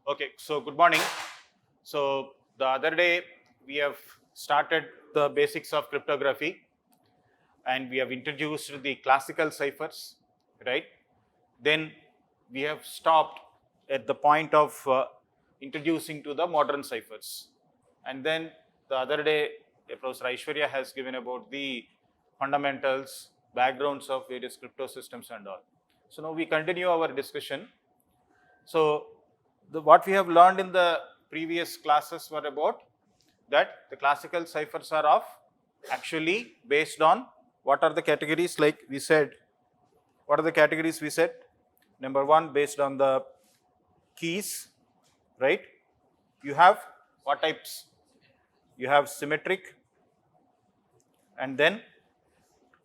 Okay, so good morning. So the other day we have started the basics of cryptography and we have introduced the classical ciphers, right? Then we have stopped at the point of introducing to the modern ciphers. And then the other day, Professor Aishwarya has given about the fundamentals, backgrounds of various crypto systems and all. So now we continue our discussion. So what we have learned in the previous classes were about that the classical ciphers are of actually based on what are the categories, like we said, what are the categories we said? Number one, based on the keys, right? You have what types? You have symmetric, and then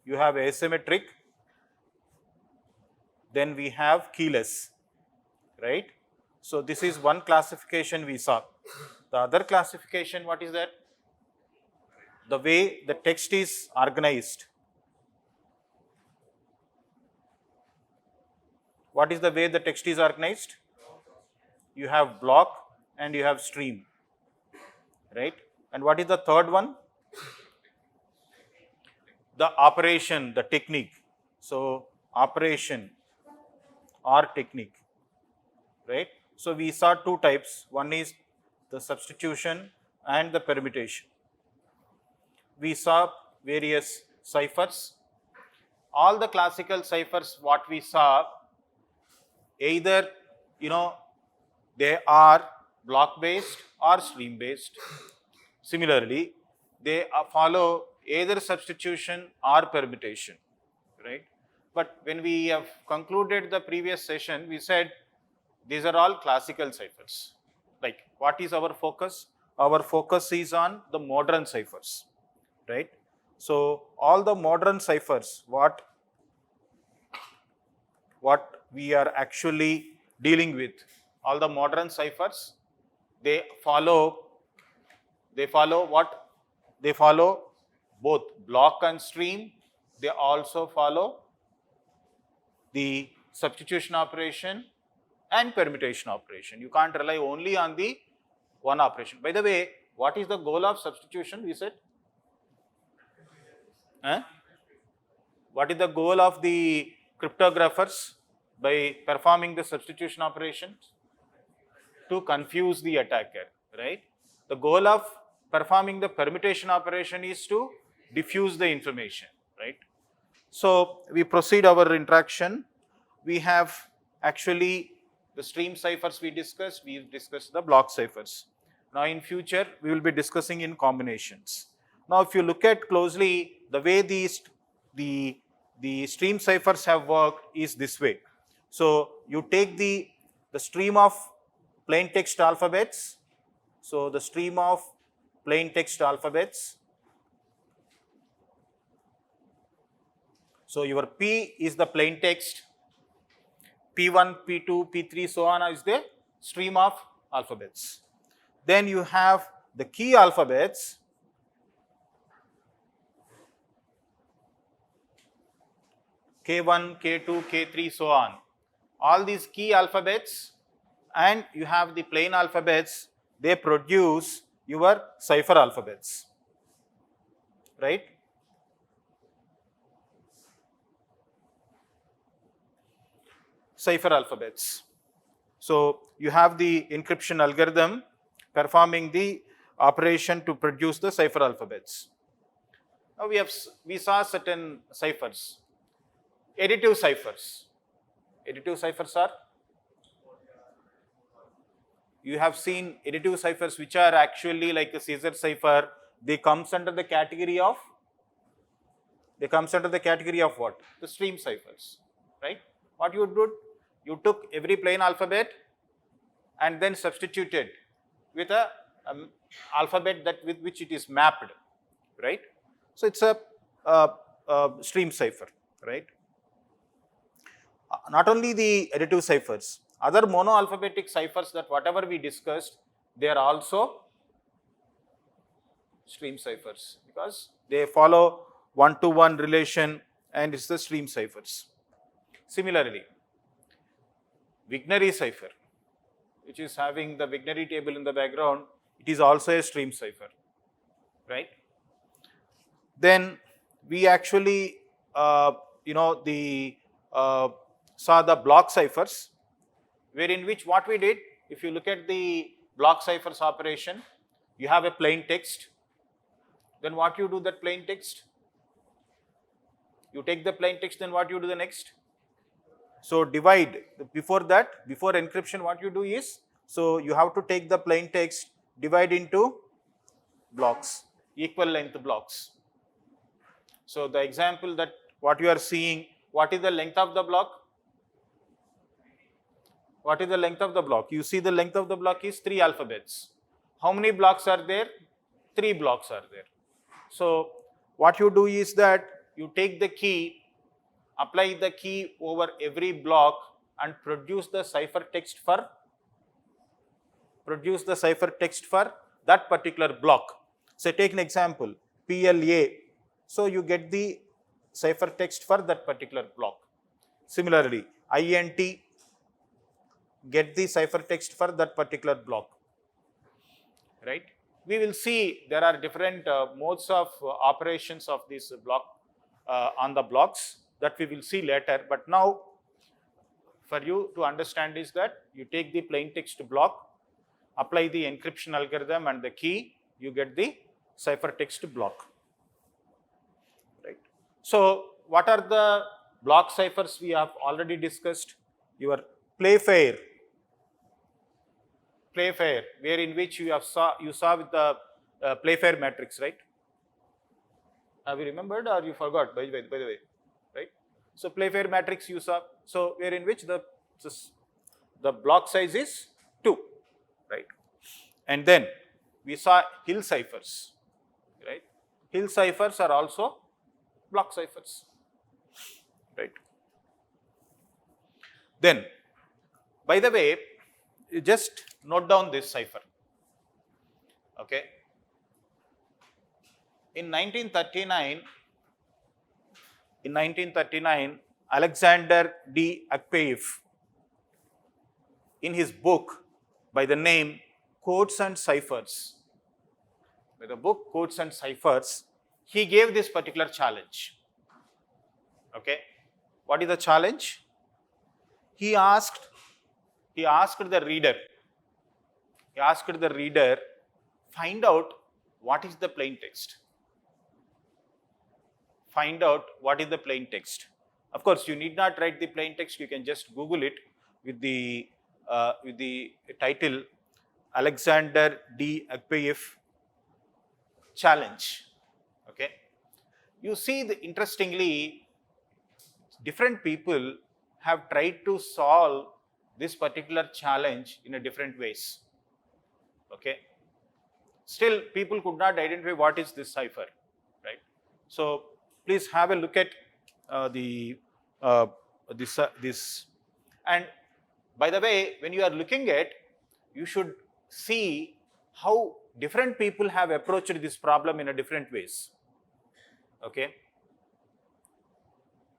you have asymmetric, then we have keyless, right? So this is one classification we saw. The other classification, what is that? The way the text is organized. What is the way the text is organized? You have block and you have stream, right? And what is the third one? The operation, the technique. So operation or technique, right? So we saw two types. One is the substitution and the permutation. We saw various ciphers. All the classical ciphers what we saw, either they are block based or stream based. Similarly, they follow either substitution or permutation, right? But when we have concluded the previous session, we said these are all classical ciphers. Like, what is our focus? Our focus is on the modern ciphers, right? So all the modern ciphers, what we are actually dealing with, all the modern ciphers, they follow what? They follow both block and stream. They also follow the substitution operation and permutation operation. You can't rely only on the one operation. By the way, what is the goal of substitution, we said? What is the goal of the cryptographers by performing the substitution operations? To confuse the attacker, right? The goal of performing the permutation operation is to diffuse the information, right? So we proceed our interaction. We have actually the stream ciphers we discussed the block ciphers. Now in future, we will be discussing in combinations. Now if you look at closely, the way the stream ciphers have worked is this way. So you take the stream of plain text alphabets. So the stream of plain text alphabets. So your P is the plain text. P1, P2, P3, so on is the stream of alphabets. Then you have the key alphabets. K1, K2, K3, so on. All these key alphabets, and you have the plain alphabets, they produce your cipher alphabets, right? Cipher alphabets. So you have the encryption algorithm performing the operation to produce the cipher alphabets. Now we saw certain ciphers. Additive ciphers. Additive ciphers are, you have seen additive ciphers which are actually like a Caesar cipher. They comes under the category of what? The stream ciphers, right? What you did, you took every plain alphabet and then substituted with a alphabet that with which it is mapped, right? So it's a stream cipher, right? Not only the additive ciphers, other monoalphabetic ciphers, that whatever we discussed, they are also stream ciphers because they follow one-to-one relation and it's the stream ciphers. Similarly, Vigneri cipher. which is having the binary table in the background, it is also a stream cipher, right? Then we actually, saw the block ciphers, wherein which what we did, if you look at the block ciphers operation, you have a plain text. Then what you do that plain text? You take the plain text, then what you do the next? So divide. Before that, before encryption, what you do is, so you have to take the plain text, divide into blocks, equal length blocks. So the example that what you are seeing, what is the length of the block? What is the length of the block? You see the length of the block is 3 alphabets. How many blocks are there? 3 blocks are there. So what you do is that you take the key, apply the key over every block and produce the cipher text for that particular block. So take an example, PLA. So you get the cipher text for that particular block. Similarly, INT, get the cipher text for that particular block, right? We will see there are different modes of operations of this block on the blocks that we will see later. But now, for you to understand is that you take the plain text block, apply the encryption algorithm and the key, you get the cipher text block, right? So what are the block ciphers we have already discussed? Your Playfair, where in which you saw with the Playfair matrix, right? Have you remembered or you forgot, by the way, right? So Playfair matrix you saw, so where in which the block size is 2, right? And then we saw Hill ciphers, right? Hill ciphers are also block ciphers, right? Then, by the way, you just note down this cipher, okay? In 1939, Alexander D. Akpeyev, in his book by the name Codes and Ciphers, he gave this particular challenge, okay? What is the challenge? He asked the reader, find out what is the plain text. Of course, you need not write the plain text. You can just Google it with the title Alexander D. Akpeyev challenge. Okay. You see, interestingly, different people have tried to solve this particular challenge in a different ways. Okay. Still, people could not identify what is this cipher, right? So please have a look at this. And by the way, when you are looking at, you should see how different people have approached this problem in a different ways. Okay.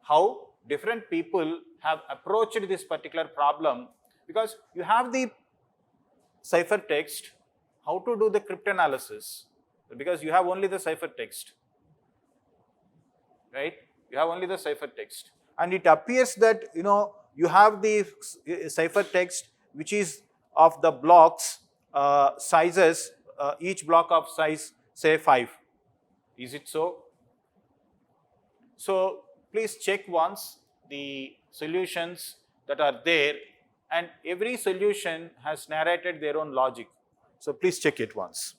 How different people have approached this particular problem, because you have the ciphertext, how to do the cryptanalysis, because you have only the ciphertext, right? You have only the ciphertext, and it appears that you have the ciphertext which is of the blocks sizes, each block of size say 5. Is it so? So please check once the solutions that are there, and every solution has narrated their own logic. So please check it once.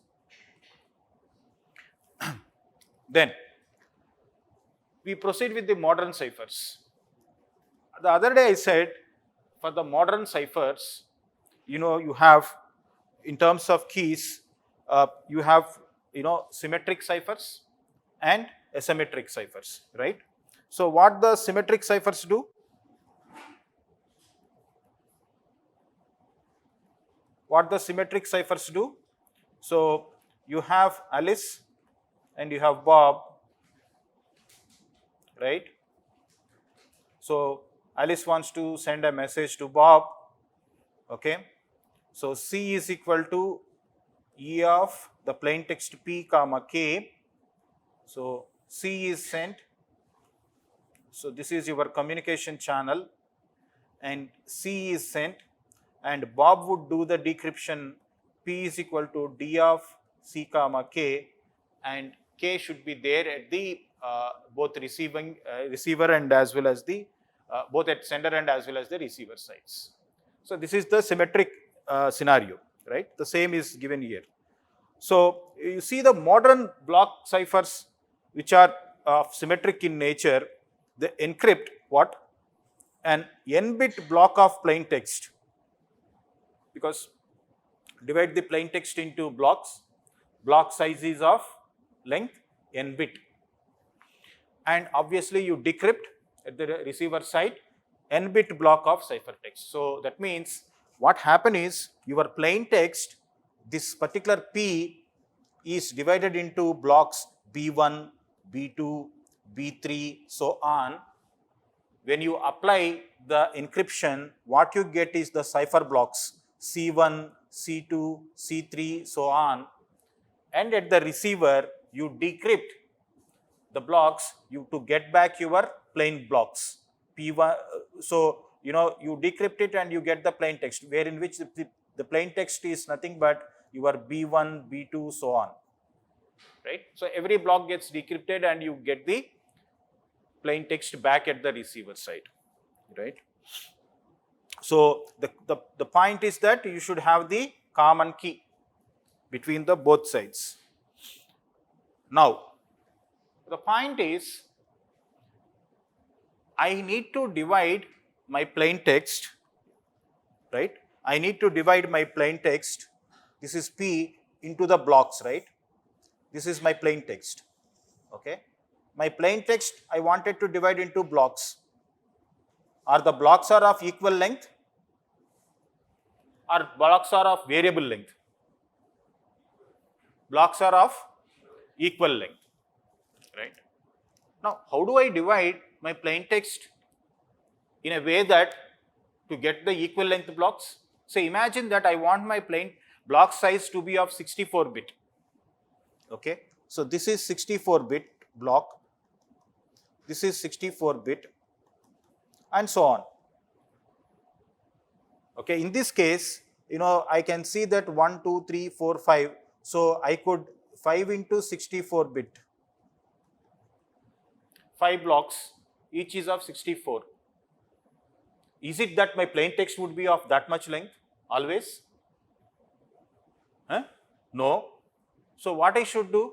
Then we proceed with the modern ciphers. The other day I said, for the modern ciphers, you have, in terms of keys, you have symmetric ciphers and asymmetric ciphers, right? So what the symmetric ciphers do? So you have Alice and you have Bob, right? So Alice wants to send a message to Bob, okay? So C is equal to E of the plain text P comma K. So C is sent. So this is your communication channel, and C is sent, and Bob would do the decryption. P is equal to D of C comma K, and K should be there at the both receiver and as well as the both at sender and as well as the receiver sides. So this is the symmetric scenario, right? The same is given here. So you see the modern block ciphers which are symmetric in nature, they encrypt what? An n-bit block of plain text, because divide the plain text into blocks, block size is of length n bit, and obviously you decrypt at the receiver side n bit block of ciphertext. So that means what happen is your plain text, this particular P is divided into blocks B1, B2, B3, so on. When you apply the encryption, what you get is the cipher blocks C1, C2, C3, so on, and at the receiver you decrypt the blocks to get back your plain blocks P1. So you decrypt it and you get the plain text, where in which the plain text is nothing but your B1, B2, so on, right? So every block gets decrypted and you get the plain text back at the receiver side, right? So the point is that you should have the common key between the both sides. Now the point is, I need to divide my plain text, right? I need to divide my plain text, this is P, into the blocks, right? This is my plain text, okay? My plain text I wanted to divide into blocks. Are the blocks are of equal length, or blocks are of variable length? Blocks are of equal length, right? Now how do I divide my plain text in a way that to get the equal length blocks? So imagine that I want my plain block size to be of 64 bit, okay? So this is 64 bit block, this is 64 bit, and so on. Okay, in this case, I can see that 1, 2, 3, 4, 5. So I could 5 into 64 bit, 5 blocks, each is of 64. Is it that my plain text would be of that much length always? Huh? No. So what I should do?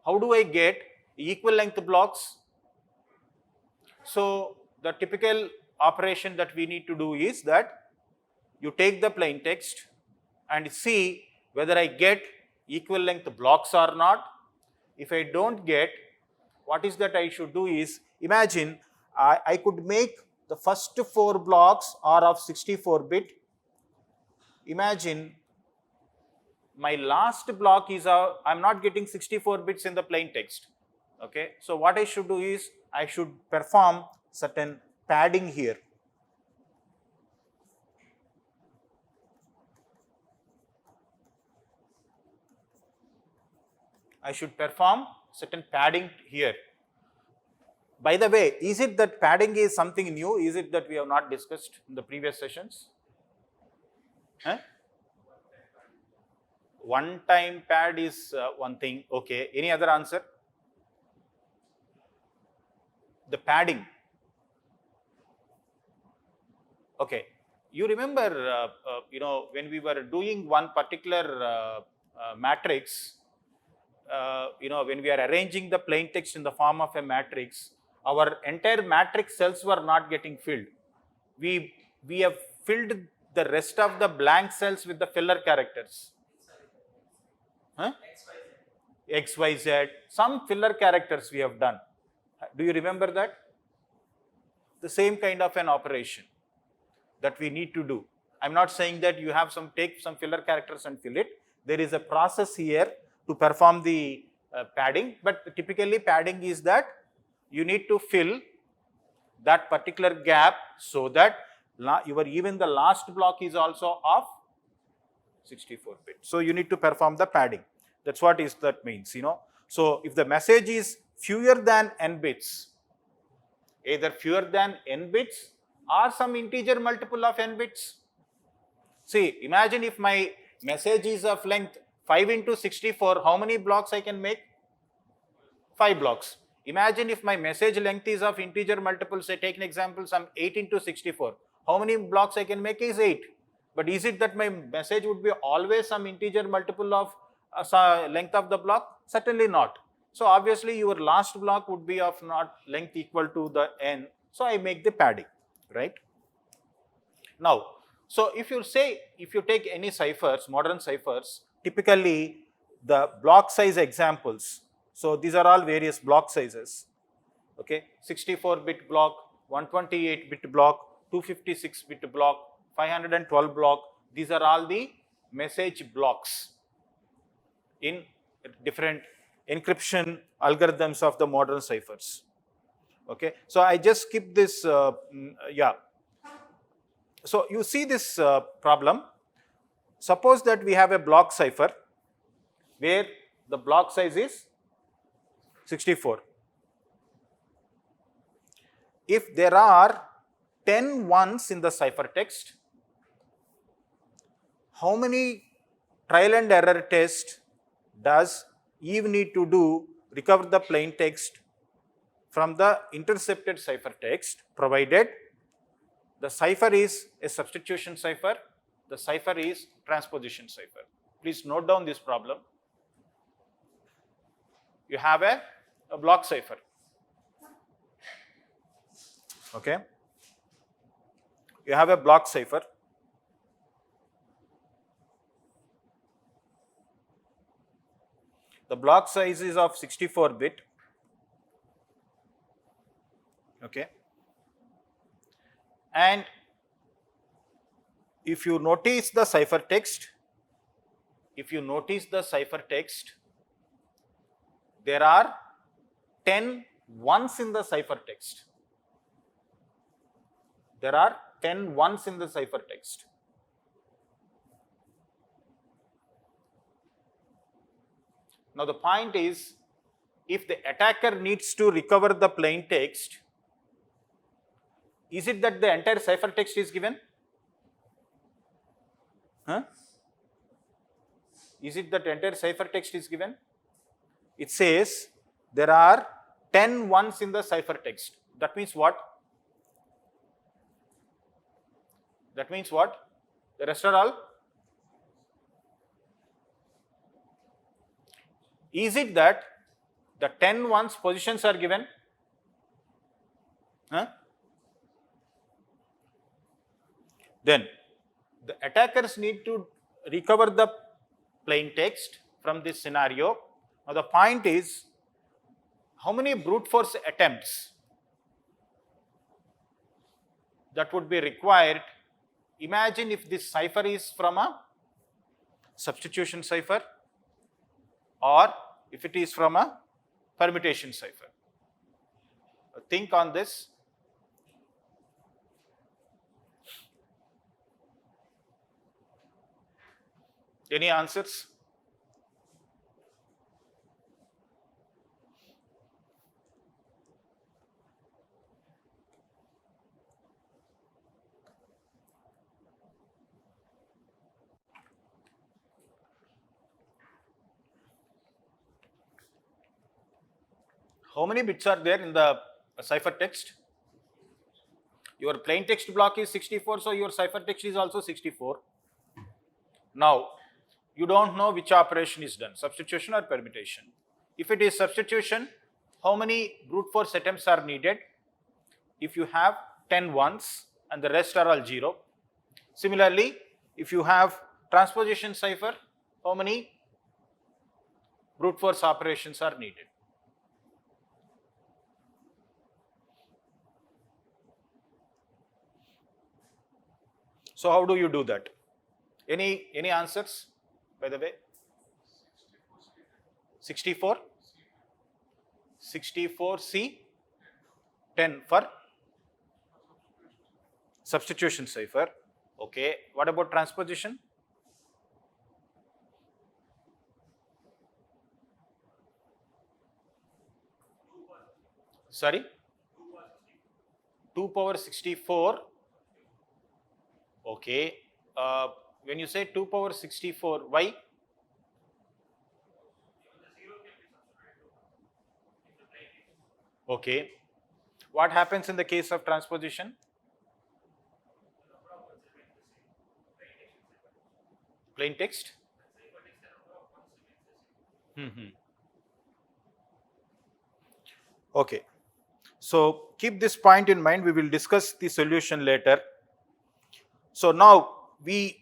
How do I get equal length blocks? So the typical operation that we need to do is that you take the plain text and see whether I get equal length blocks or not. If I don't get, what is that I should do is, imagine I could make the first 4 blocks are of 64 bit. Imagine my last block is I'm not getting 64 bits in the plain text. Okay, so what I should do is I should perform certain padding here. I should perform certain padding here. By the way, is it that padding is something new? Is it that we have not discussed in the previous sessions? Huh? One time pad is one thing. Okay, any other answer? The padding. Okay, you remember, when we were doing one particular matrix, when we are arranging the plain text in the form of a matrix, our entire matrix cells were not getting filled. We have filled the rest of the blank cells with the filler characters. Huh? X, Y, Z. Some filler characters we have done. Do you remember that? The same kind of an operation that we need to do. I'm not saying that you have take some filler characters and fill it. There is a process here to perform the padding, but typically padding is that you need to fill that particular gap so that even the last block is also of 64 bit. So you need to perform the padding. That's what is that means, So if the message is fewer than n bits, either fewer than n bits or some integer multiple of n bits. See, imagine if my message is of length 5 into 64, how many blocks I can make? 5 blocks. Imagine if my message length is of integer multiple, say take an example, some 8 into 64. How many blocks I can make is 8. But is it that my message would be always some integer multiple of length of the block? Certainly not. So obviously your last block would be of not length equal to the n. So I make the padding, right? Now, so if you take any ciphers, modern ciphers, typically the block size examples. So these are all various block sizes. Okay, 64-bit block, 128-bit block, 256-bit block, 512 block. These are all the message blocks in different encryption algorithms of the modern ciphers. Okay, so I just skip this. So you see this problem. Suppose that we have a block cipher where the block size is 64. If there are 10 ones in the ciphertext, how many trial and error test does Eve need to do recover the plain text from the intercepted ciphertext, provided the cipher is a substitution cipher, the cipher is transposition cipher. Please note down this problem. You have a block cipher. Okay. You have a block cipher. The block size is of 64-bit. Okay. And if you notice the ciphertext, there are 10 ones in the ciphertext. There are 10 ones in the ciphertext. Now the point is, if the attacker needs to recover the plain text, is it that the entire ciphertext is given? Is it that entire ciphertext is given? It says there are 10 ones in the ciphertext. That means what? That means what? The rest are all? Is it that the 10 ones positions are given? Then the attackers need to recover the plain text from this scenario. Now the point is, how many brute force attempts that would be required? Imagine if this cipher is from a substitution cipher or if it is from a permutation cipher. Think on this. Any answers? How many bits are there in the ciphertext? Your plain text block is 64, so your ciphertext is also 64. Now, you don't know which operation is done, substitution or permutation. If it is substitution, how many brute force attempts are needed? If you have 10 ones and the rest are all 0. Similarly, if you have transposition cipher, how many brute force operations are needed? So how do you do that? Any answers, by the way? 64? 64C? 10 for substitution cipher. Okay. What about transposition? Sorry? 2 power 64. Okay. When you say 2 power 64, why? Okay. What happens in the case of transposition? Plain text? Okay. So keep this point in mind. We will discuss the solution later. So now we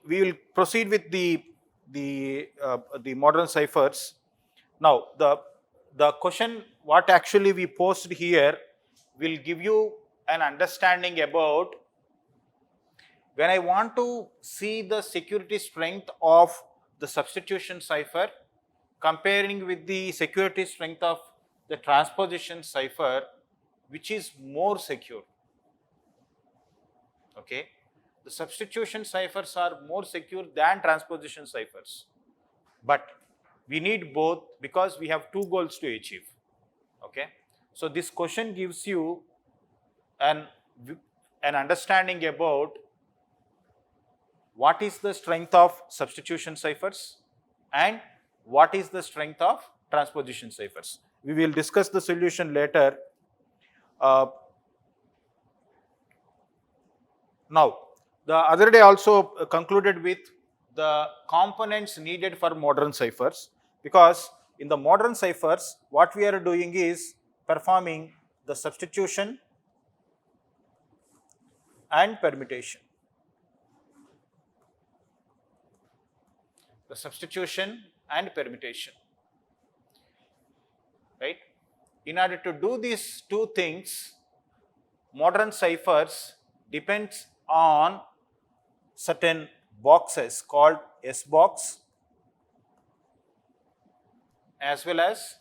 will proceed with the modern ciphers. Now the question what actually we posed here will give you an understanding about when I want to see the security strength of the substitution cipher comparing with the security strength of the transposition cipher, which is more secure. Okay, the substitution ciphers are more secure than transposition ciphers, but we need both because we have two goals to achieve. Okay, so this question gives you an understanding about what is the strength of substitution ciphers and what is the strength of transposition ciphers. We will discuss the solution later. Now, the other day also concluded with the components needed for modern ciphers, because in the modern ciphers what we are doing is performing the substitution and permutation. The substitution and permutation, right? In order to do these two things, modern ciphers depends on certain boxes called S box as well as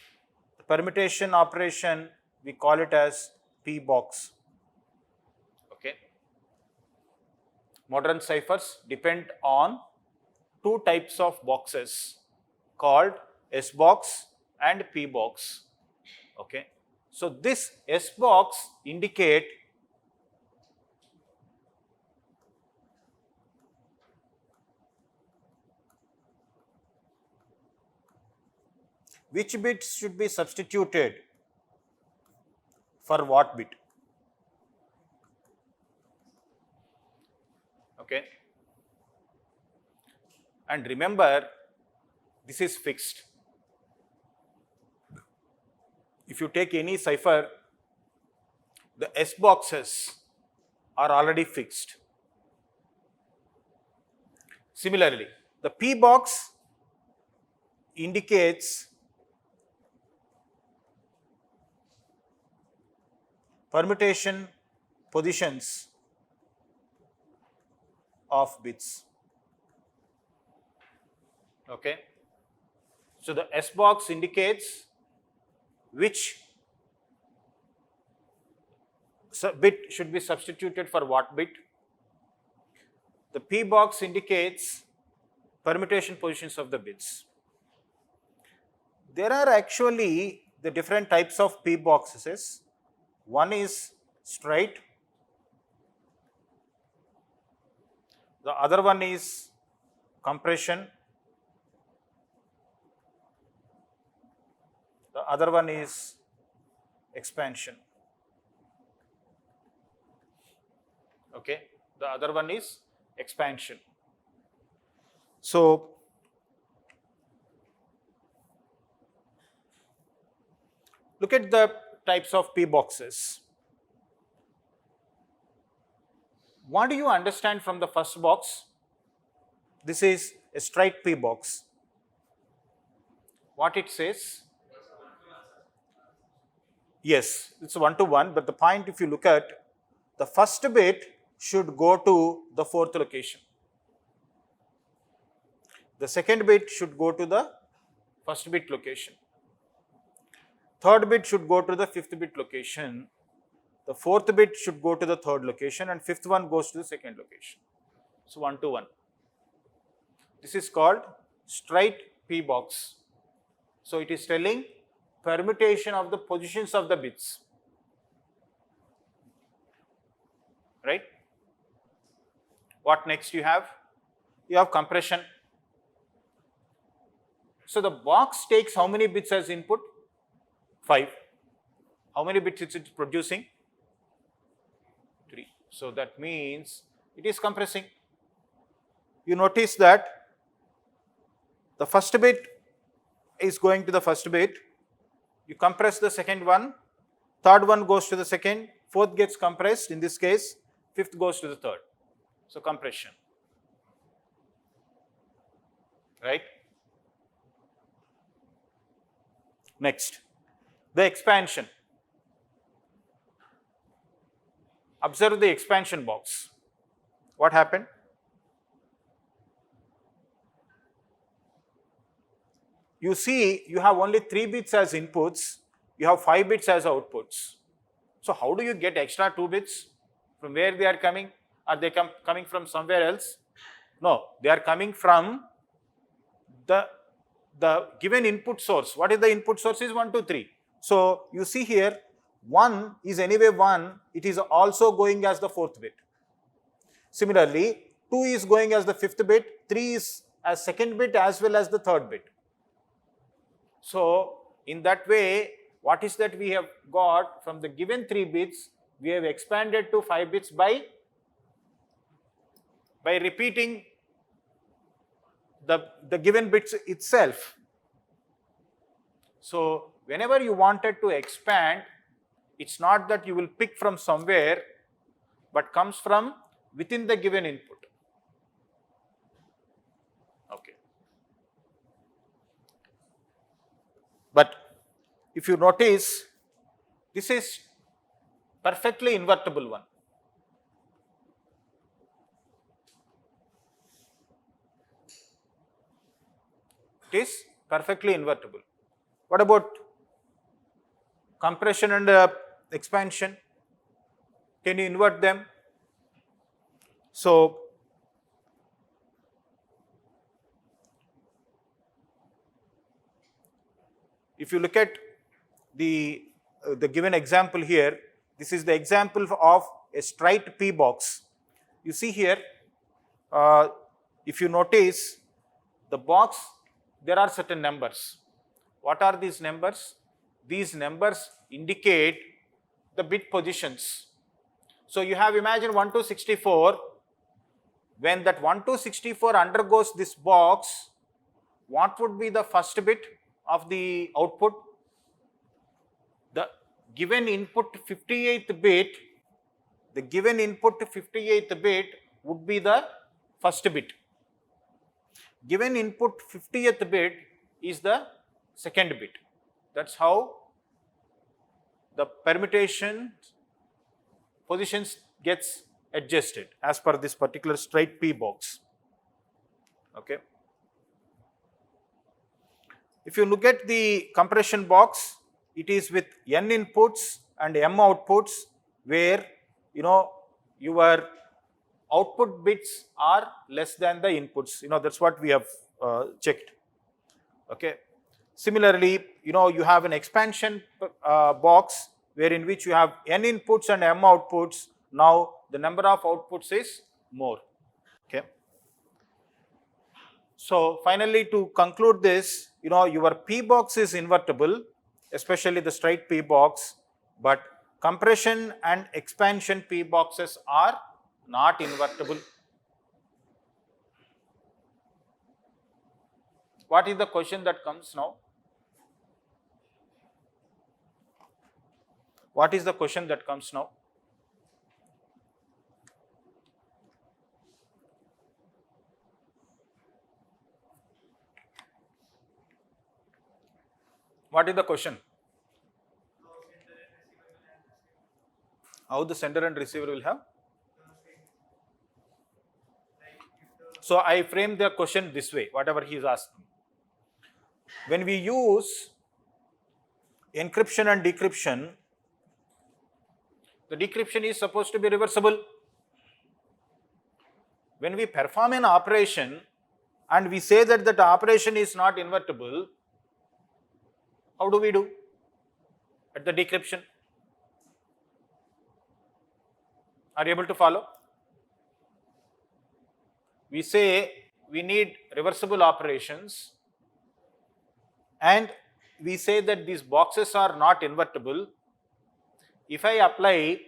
the permutation operation we call it as P box. Okay. Modern ciphers depend on two types of boxes called S box and P box. Okay. So this S box indicate which bits should be substituted for what bit. Okay. And remember, this is fixed. If you take any cipher, the S boxes are already fixed. Similarly, the P box indicates permutation positions of bits. Okay. So the S box indicates which bit should be substituted for what bit. The P box indicates permutation positions of the bits. There are actually the different types of P boxes. One is straight, the other one is compression, the other one is expansion. Okay, the other one is expansion. So look at the types of P boxes. What do you understand from the first box? This is a straight P box. What it says? Yes, it's 1 to 1, but the point if you look at, the first bit should go to the fourth location. The second bit should go to the first bit location. Third bit should go to the fifth bit location. The fourth bit should go to the third location and fifth one goes to the second location. So 1 to 1. This is called straight P box. So it is telling permutation of the positions of the bits. Right? What next you have? You have compression. So the box takes how many bits as input? 5. How many bits is it producing? 3. So that means it is compressing. You notice that the first bit is going to the first bit. You compress the second one. Third one goes to the second. Fourth gets compressed in this case. Fifth goes to the third. So compression. Right? Next, the expansion. Observe the expansion box. What happened? You see, you have only 3 bits as inputs, you have 5 bits as outputs. So how do you get extra 2 bits? From where they are coming? Are they coming from somewhere else? No, they are coming from the given input source. What is the input source? Is 1, 2, 3. So you see here, 1 is anyway 1, it is also going as the 4th bit. Similarly, 2 is going as the 5th bit, 3 is as 2nd bit as well as the 3rd bit. So in that way, what is that we have got from the given 3 bits, we have expanded to 5 bits by repeating the given bits itself. So whenever you wanted to expand, it's not that you will pick from somewhere, but comes from within the given input. Okay. But if you notice, this is perfectly invertible one. It is perfectly invertible. What about compression and expansion? Can you invert them? So if you look at the given example here, this is the example of a straight P box. You see here, if you notice the box, there are certain numbers. What are these numbers? These numbers indicate the bit positions. So you have imagined 1 to 64. When that 1 to 64 undergoes this box, what would be the first bit of the output? The given input 58th bit, the given input 58th bit would be the first bit. Given input 50th bit is the second bit. That's how the permutation positions gets adjusted as per this particular straight P box. Okay. If you look at the compression box, it is with n inputs and m outputs, where your output bits are less than the inputs. That's what we have checked. Okay. Similarly, you have an expansion box wherein which you have n inputs and m outputs. Now the number of outputs is more. Okay. So finally, to conclude this, your P box is invertible, especially the straight P box, but compression and expansion P boxes are not invertible. What is the question that comes now? What is the question that comes now? What is the question? How the sender and receiver will have? So I frame the question this way, whatever he is asking. When we use encryption and decryption, the decryption is supposed to be reversible. When we perform an operation and we say that operation is not invertible, how do we do? at the decryption. Are you able to follow? We say we need reversible operations, and we say that these boxes are not invertible. If I apply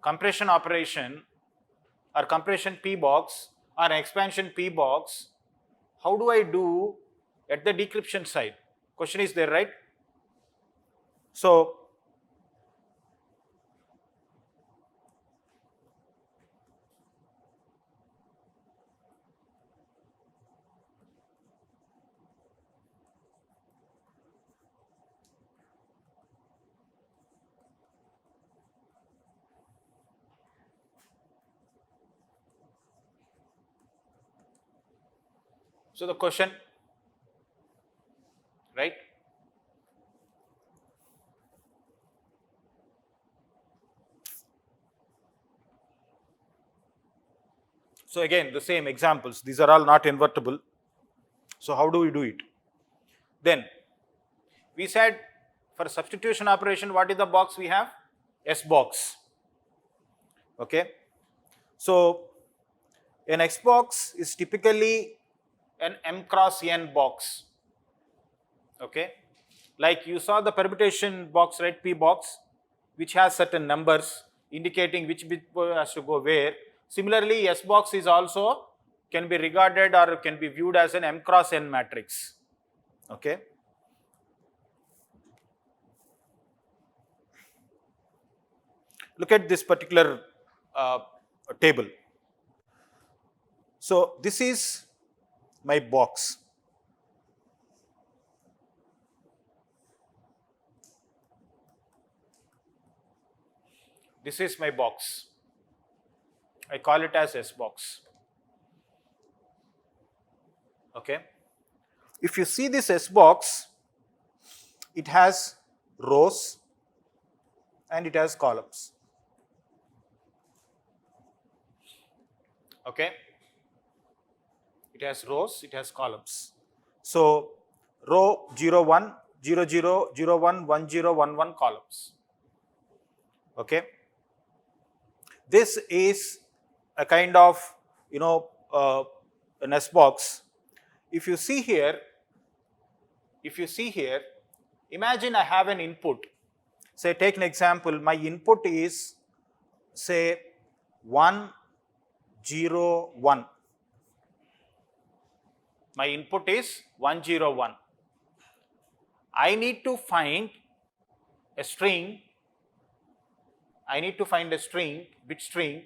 compression operation or compression P box or expansion P box, how do I do at the decryption side? Question is there, right? So the question, right? So again, the same examples. These are all not invertible. So how do we do it? Then we said for substitution operation, what is the box we have? S box. Okay. So an X box is typically an M cross N box. Okay. Like you saw the permutation box, right? P box, which has certain numbers indicating which bit has to go where. Similarly, S box is also can be regarded or can be viewed as an M cross N matrix. Okay. Look at this particular table. So this is my box. This is my box. I call it as S box. Okay. If you see this S box, it has rows and it has columns. Okay. It has rows, it has columns. So row 0, 1, 0, 0, 0, 1, 1, 0, 1, 1 columns. Okay. This is a kind of, an S box. If you see here, imagine I have an input. Say, take an example, my input is, say, 1, 0, 1. My input is 1, 0, 1. I need to find a string. Bit string.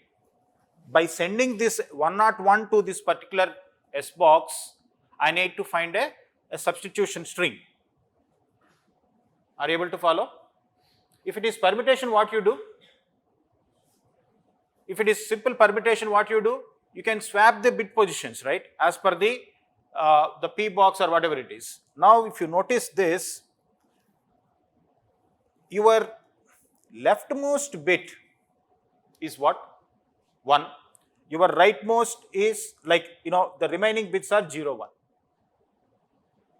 By sending this 101 to this particular S box, I need to find a substitution string. Are you able to follow? If it is permutation, what you do? If it is simple permutation, what you do? You can swap the bit positions, right? As per the P box or whatever it is. Now, if you notice this, your leftmost bit is what? 1. Your rightmost is the remaining bits are 0, 1.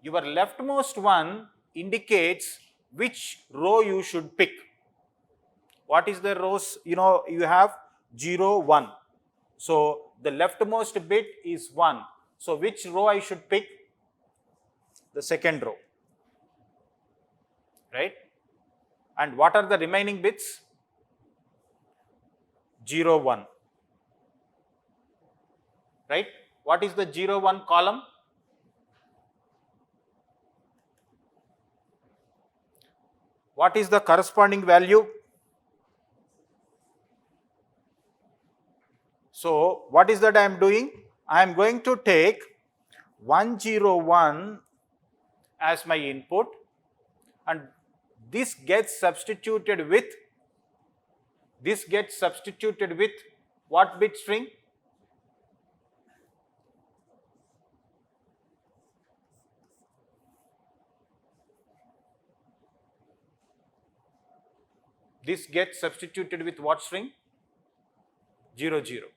Your leftmost one indicates which row you should pick. What is the rows? You have 0, 1. So the leftmost bit is 1. So which row I should pick? The second row. Right? And what are the remaining bits? 0, 1. Right? What is the 0, 1 column? What is the corresponding value? So what is that I am doing? I am going to take 1, 0, 1 as my input, and this gets substituted with what bit string? This gets substituted with what string? 0, 0.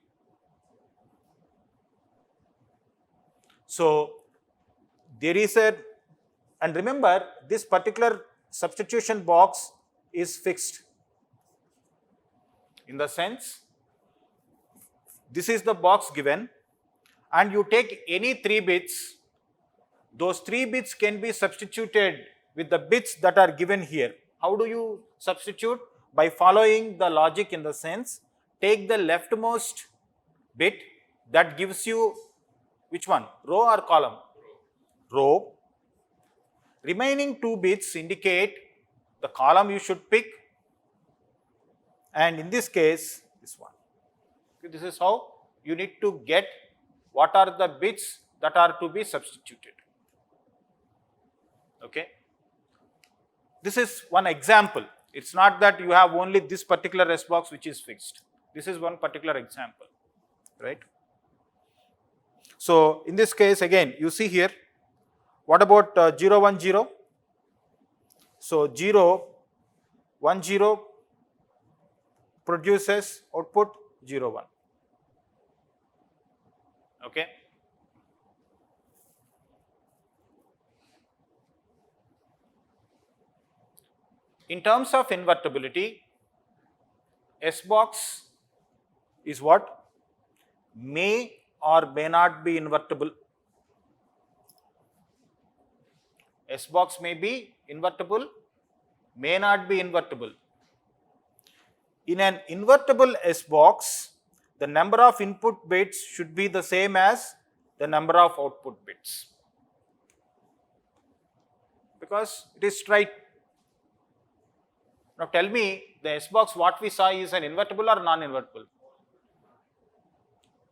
So there is and remember, this particular substitution box is fixed. In the sense, this is the box given and you take any 3 bits, those 3 bits can be substituted with the bits that are given here. How do you substitute? By following the logic in the sense, take the leftmost bit that gives you which one? Row or column? Row. Remaining 2 bits indicate the column you should pick, and in this case, this one. Okay, this is how you need to get what are the bits that are to be substituted. Okay. This is one example. It's not that you have only this particular S box which is fixed. This is one particular example, right? So, in this case again you see here, what about 0, 1, 0? So, 0, 1, 0 produces output 0, 1. Okay. In terms of invertibility, S box is what? May or may not be invertible. S box may be invertible, may not be invertible. In an invertible S box, the number of input bits should be the same as the number of output bits, because it is straight. Now tell me, the S box what we saw is an invertible or non-invertible?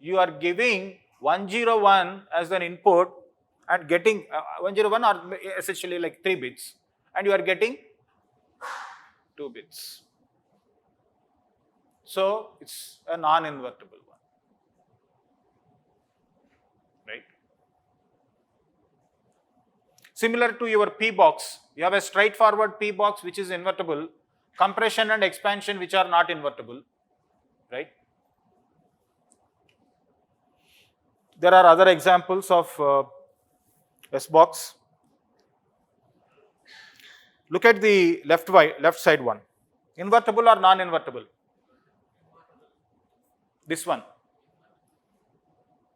You are giving 101 as an input and getting 101 or essentially like 3 bits, and you are getting 2 bits. So it's a non-invertible one, right? Similar to your P box, you have a straightforward P box which is invertible, compression and expansion which are not invertible, right? There are other examples of S box. Look at the left side one. Invertible or non-invertible? This one.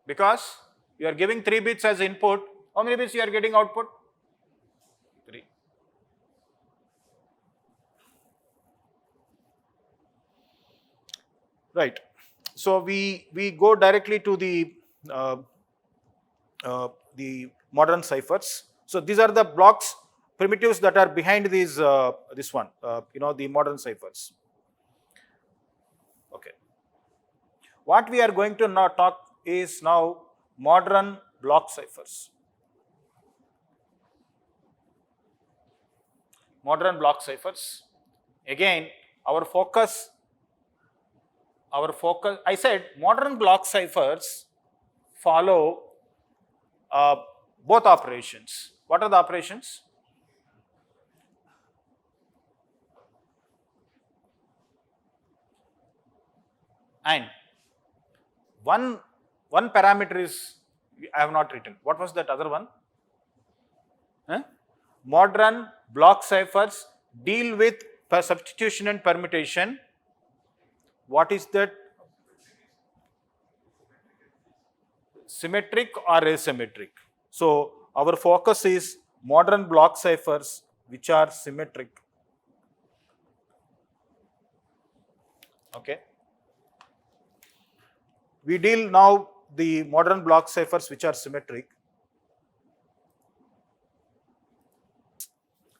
Because you are giving 3 bits as input, how many bits you are getting output? 3. Right. So we go directly to the modern ciphers. So these are the blocks, primitives that are behind these this one, the modern ciphers. Okay. What we are going to now talk is now modern block ciphers. Modern block ciphers. Again, our focus, I said modern block ciphers follow both operations. What are the operations? And one parameter is, I have not written. What was that other one? Modern block ciphers deal with substitution and permutation. What is that? Symmetric or asymmetric. So our focus is modern block ciphers which are symmetric. Okay. We deal now the modern block ciphers which are symmetric.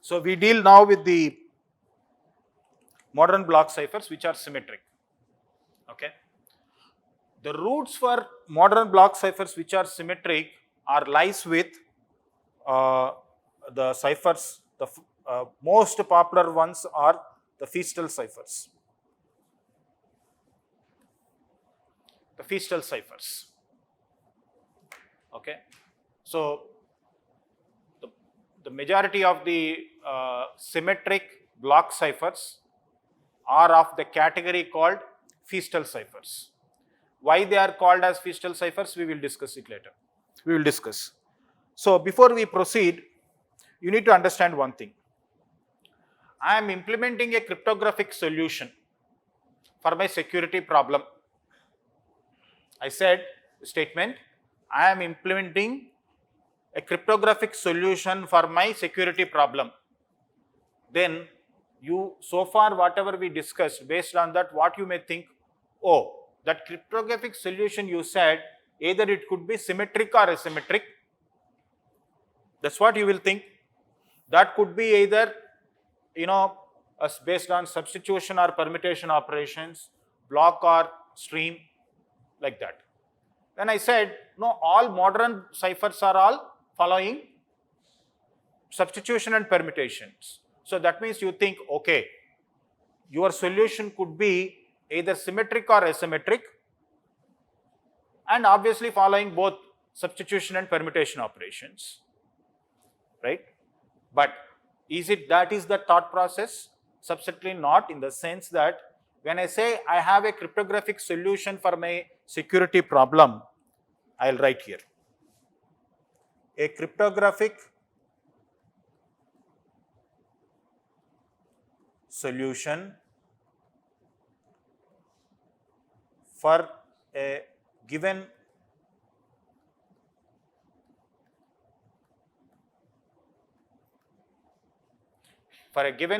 So we deal now with the modern block ciphers which are symmetric. Okay. The roots for modern block ciphers which are symmetric lies with the ciphers. The most popular ones are the Fiestel ciphers. The Fiestel ciphers. Okay. So the majority of the symmetric block ciphers are of the category called Fiestel ciphers. Why they are called as Fiestel ciphers, we will discuss it later. We will discuss. So before we proceed, you need to understand one thing. I am implementing a cryptographic solution for my security problem. I said statement, I am implementing a cryptographic solution for my security problem. Then you, so far whatever we discussed, based on that, what you may think, oh, that cryptographic solution you said, either it could be symmetric or asymmetric. That's what you will think. That could be either, based on substitution or permutation operations, block or stream, like that. Then I said, no, all modern ciphers are all following substitution and permutations. So that means you think, okay, your solution could be either symmetric or asymmetric, and obviously following both substitution and permutation operations, right? But is it that is the thought process? Substantially not, in the sense that when I say I have a cryptographic solution for my security problem, I'll write here. A cryptographic solution for a given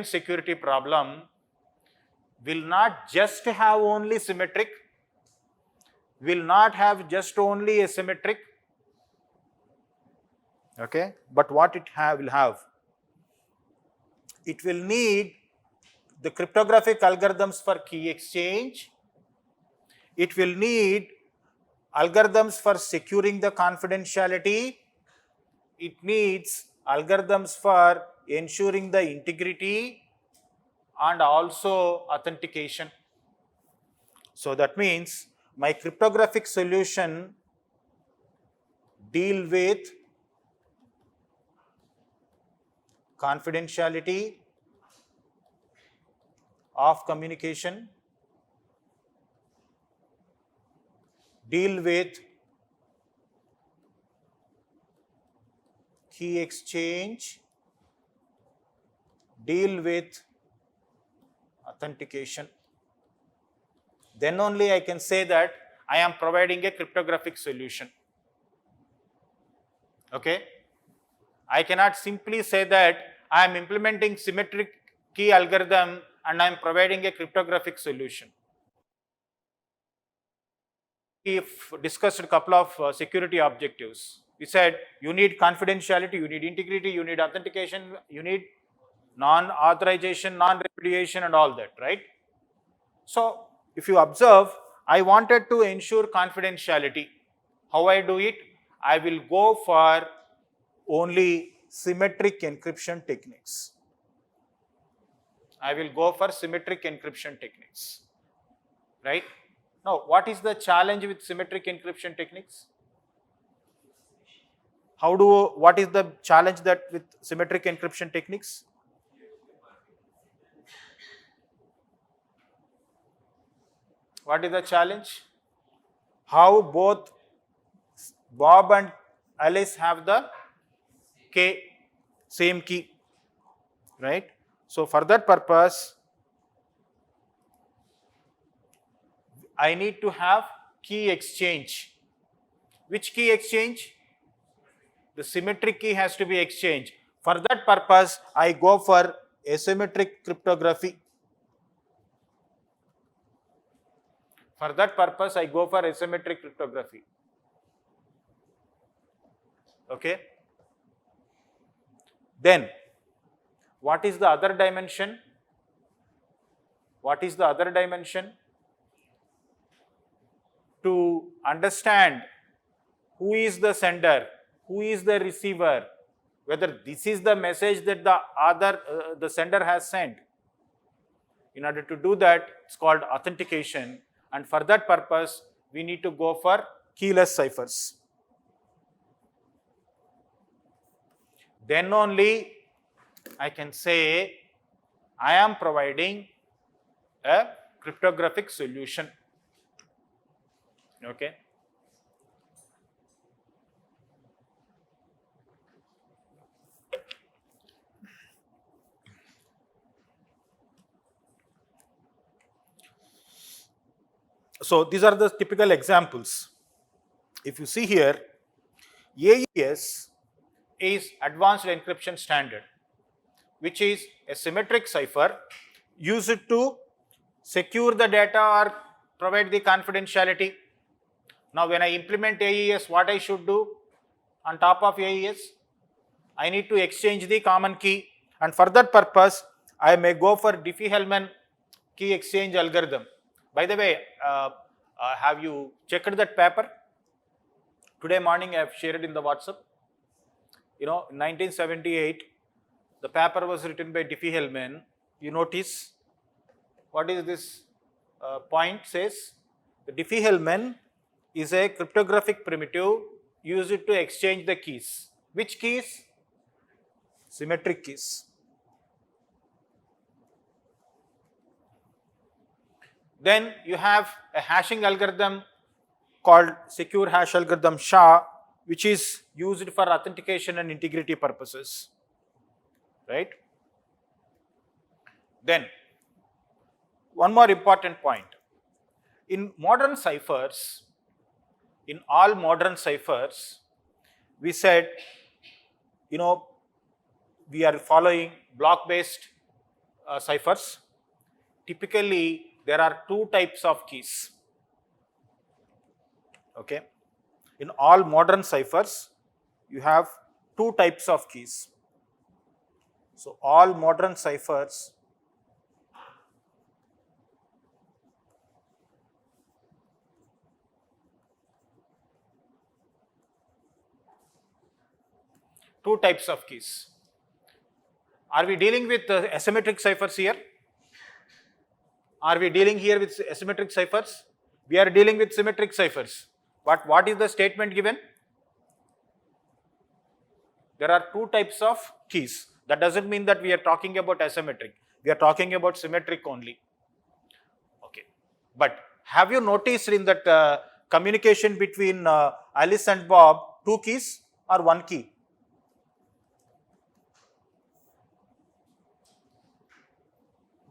security problem will not just have only symmetric, will not have just only asymmetric, okay, but what it will have? It will need the cryptographic algorithms for key exchange. It will need algorithms for securing the confidentiality. It needs algorithms for ensuring the integrity and also authentication. So that means my cryptographic solution deal with confidentiality of communication, deal with key exchange, deal with authentication. Then only I can say that I am providing a cryptographic solution. Okay? I cannot simply say that I am implementing symmetric key algorithm and I am providing a cryptographic solution. We've discussed a couple of security objectives. We said you need confidentiality, you need integrity, you need authentication, you need non-authorization, non-repudiation and all that, right? So if you observe, I wanted to ensure confidentiality. How I do it? I will go for only symmetric encryption techniques. I will go for symmetric encryption techniques, right? Now, what is the challenge with symmetric encryption techniques? What is the challenge that with symmetric encryption techniques? What is the challenge? How both Bob and Alice have the same key, right? So for that purpose, I need to have key exchange. Which key exchange? The symmetric key has to be exchanged. For that purpose, I go for asymmetric cryptography. For that purpose, I go for asymmetric cryptography. Okay? Then, what is the other dimension? What is the other dimension? To understand who is the sender, who is the receiver, whether this is the message that the sender has sent. In order to do that, it's called authentication, and for that purpose, we need to go for keyless ciphers. Then only I can say I am providing a cryptographic solution. Okay. So these are the typical examples. If you see here, AES is Advanced Encryption Standard, which is a symmetric cipher used to secure the data or provide the confidentiality. Now, when I implement AES, what I should do on top of AES? I need to exchange the common key, and for that purpose, I may go for Diffie-Hellman key exchange algorithm. By the way, have you checked that paper? Today morning I have shared in the WhatsApp. In 1978, the paper was written by Diffie-Hellman. You notice what is this point says? The Diffie-Hellman is a cryptographic primitive used to exchange the keys. Which keys? Symmetric keys. Then you have a hashing algorithm called secure hash algorithm SHA, which is used for authentication and integrity purposes, right? Then one more important point. In modern ciphers, in all modern ciphers, we said, we are following block-based ciphers. Typically, there are two types of keys. Okay. In all modern ciphers, you have two types of keys. So, all modern ciphers two types of keys. Are we dealing with asymmetric ciphers here? Are we dealing here with asymmetric ciphers? We are dealing with symmetric ciphers. What is the statement given? There are two types of keys. That doesn't mean that we are talking about asymmetric. We are talking about symmetric only. Okay. But have you noticed in that communication between Alice and Bob, two keys or one key?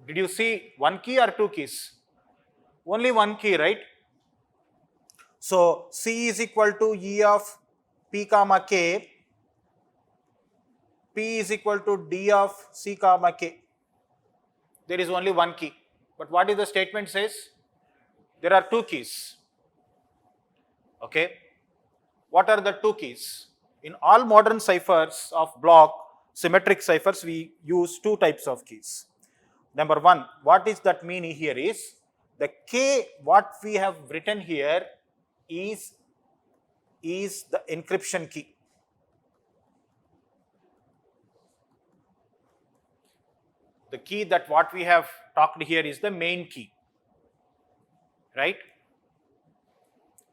Did you see one key or two keys? Only one key, right? So, C is equal to E of P comma K, P is equal to D of C comma K. There is only one key. But what is the statement says? There are two keys. Okay. What are the two keys? In all modern ciphers of block, symmetric ciphers, we use two types of keys. Number one, what is that meaning here is, the K what we have written here is the encryption key. The key that what we have talked here is the main key, right?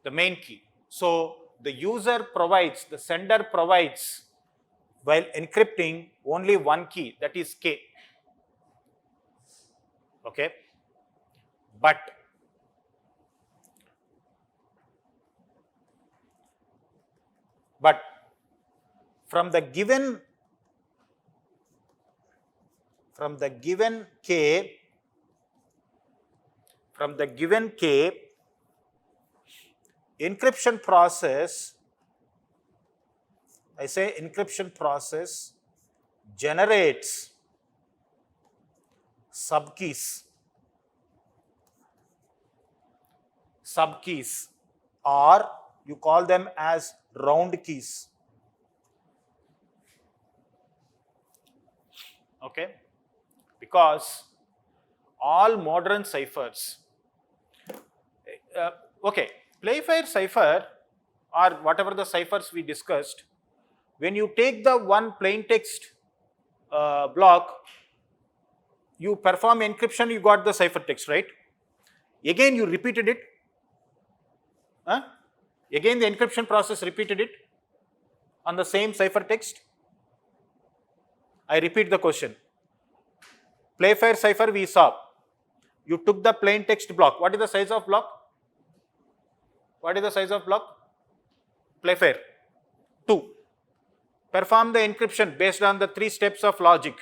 The main key. So, the user provides, the sender provides, while encrypting, only one key, that is K. Okay. But from the given K, encryption process, I say encryption process generates subkeys, or you call them as round keys. Okay, because all modern ciphers, Playfair cipher or whatever the ciphers we discussed, when you take the one plain text block, you perform encryption, you got the ciphertext, right? Again you repeated it. Again the encryption process repeated it on the same ciphertext. I repeat the question. Playfair cipher we saw. You took the plain text block. What is the size of block? What is the size of block? Playfair 2. Perform the encryption based on the 3 steps of logic.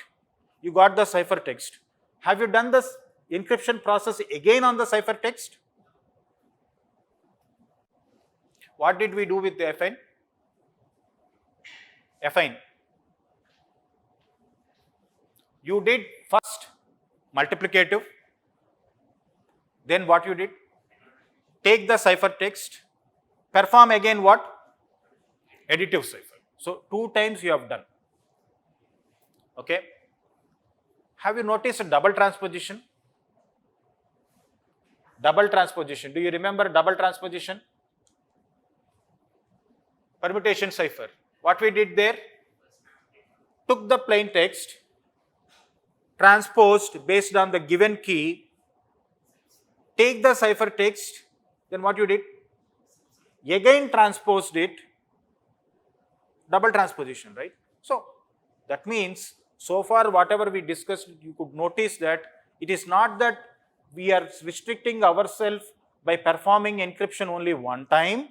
You got the ciphertext. Have you done this encryption process again on the ciphertext? what did we do with the affine? Affine. You did first multiplicative, then what you did? Take the ciphertext, perform again what? Additive cipher. So 2 times you have done. Okay. Have you noticed a double transposition? Double transposition. Do you remember double transposition? Permutation cipher. What we did there? Took the plain text, transposed based on the given key, take the ciphertext, then what you did? Again transposed it, double transposition, right? So that means so far whatever we discussed, you could notice that it is not that we are restricting ourselves by performing encryption only one time,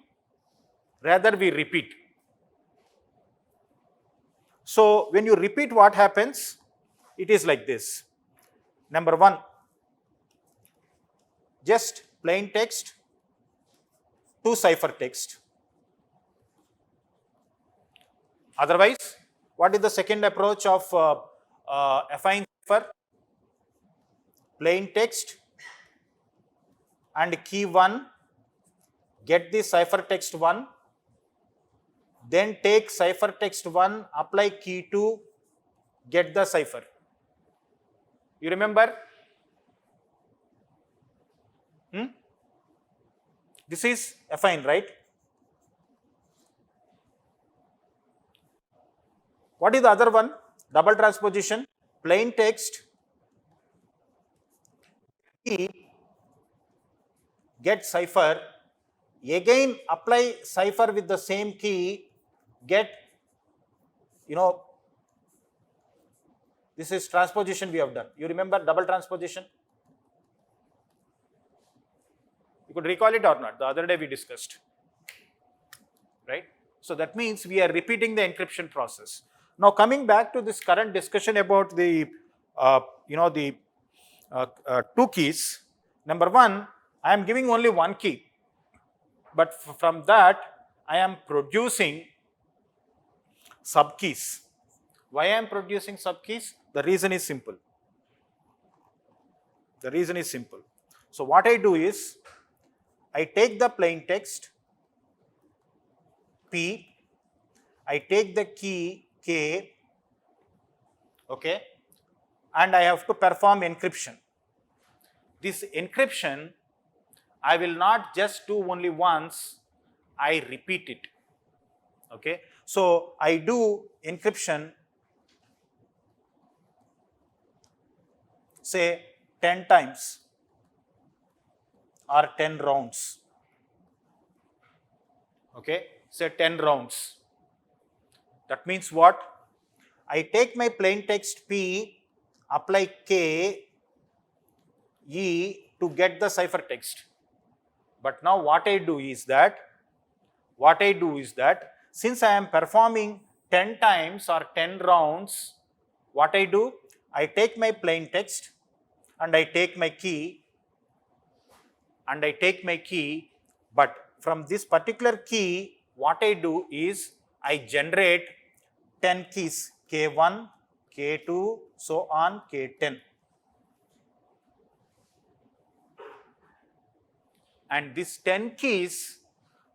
rather we repeat. So when you repeat, what happens? It is like this. Number 1, just plain text to ciphertext. Otherwise, what is the second approach of affine cipher? Plain text and key 1, get the ciphertext 1, then take ciphertext 1, apply key 2, get the cipher. You remember? This is affine, right? What is the other one? Double transposition, plain text, key, get cipher, again apply cipher with the same key, get, this is transposition we have done. You remember double transposition? You could recall it or not? The other day we discussed, right? So that means we are repeating the encryption process. Now coming back to this current discussion about the, 2 keys. Number 1, I am giving only 1 key, but from that I am producing subkeys. Why I am producing subkeys? The reason is simple. So what I do is, I take the plain text P, I take the key K, okay, and I have to perform encryption. This encryption I will not just do only once, I repeat it. Okay, so I do encryption, say 10 times or 10 rounds. Okay, say 10 rounds. That means what? I take my plain text P, apply K, E to get the ciphertext. But now what I do is that, since I am performing 10 times or 10 rounds, what I do? I take my plain text and I take my key, but from this particular key, what I do is I generate 10 keys, K1, K2, so on, K10. And these 10 keys,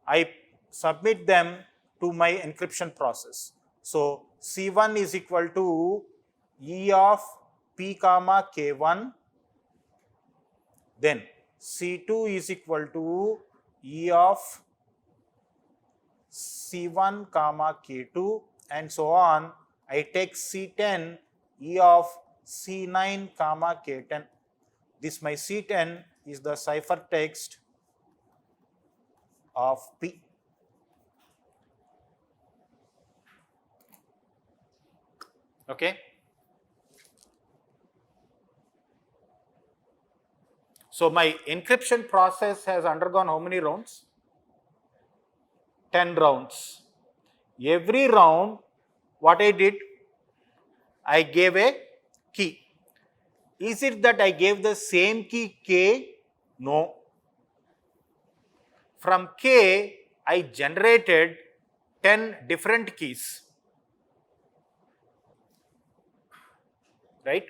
I submit them to my encryption process. So C1 is equal to E of P comma K1, then C2 is equal to E of C1 comma K2, and so on. I take C10 E of C9 comma K10. This my C10 is the ciphertext of P. Okay. So my encryption process has undergone how many rounds? 10 rounds. Every round, what I did? I gave a key. Is it that I gave the same key K? No. From K, I generated 10 different keys, right?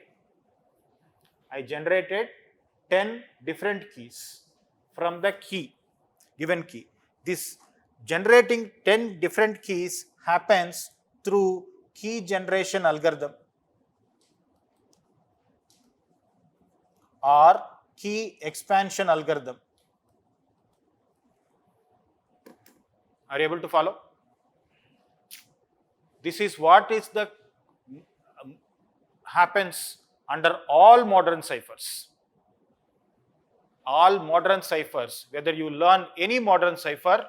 I generated 10 different keys from the given key. This generating 10 different keys happens through key generation algorithm or key expansion algorithm. Are you able to follow? This is what is the happens under all modern ciphers. All modern ciphers, whether you learn any modern cipher,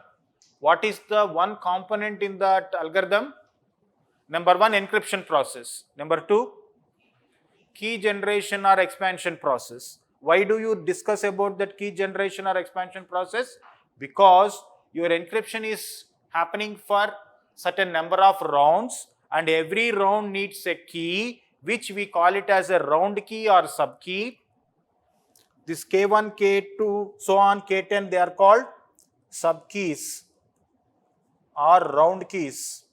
what is the one component in that algorithm? Number one, encryption process. Number two, key generation or expansion process. Why do you discuss about that key generation or expansion process? Because your encryption is happening for certain number of rounds, and every round needs a key, which we call it as a round key or sub key. This K1, K2, so on, K10, they are called sub keys or round keys.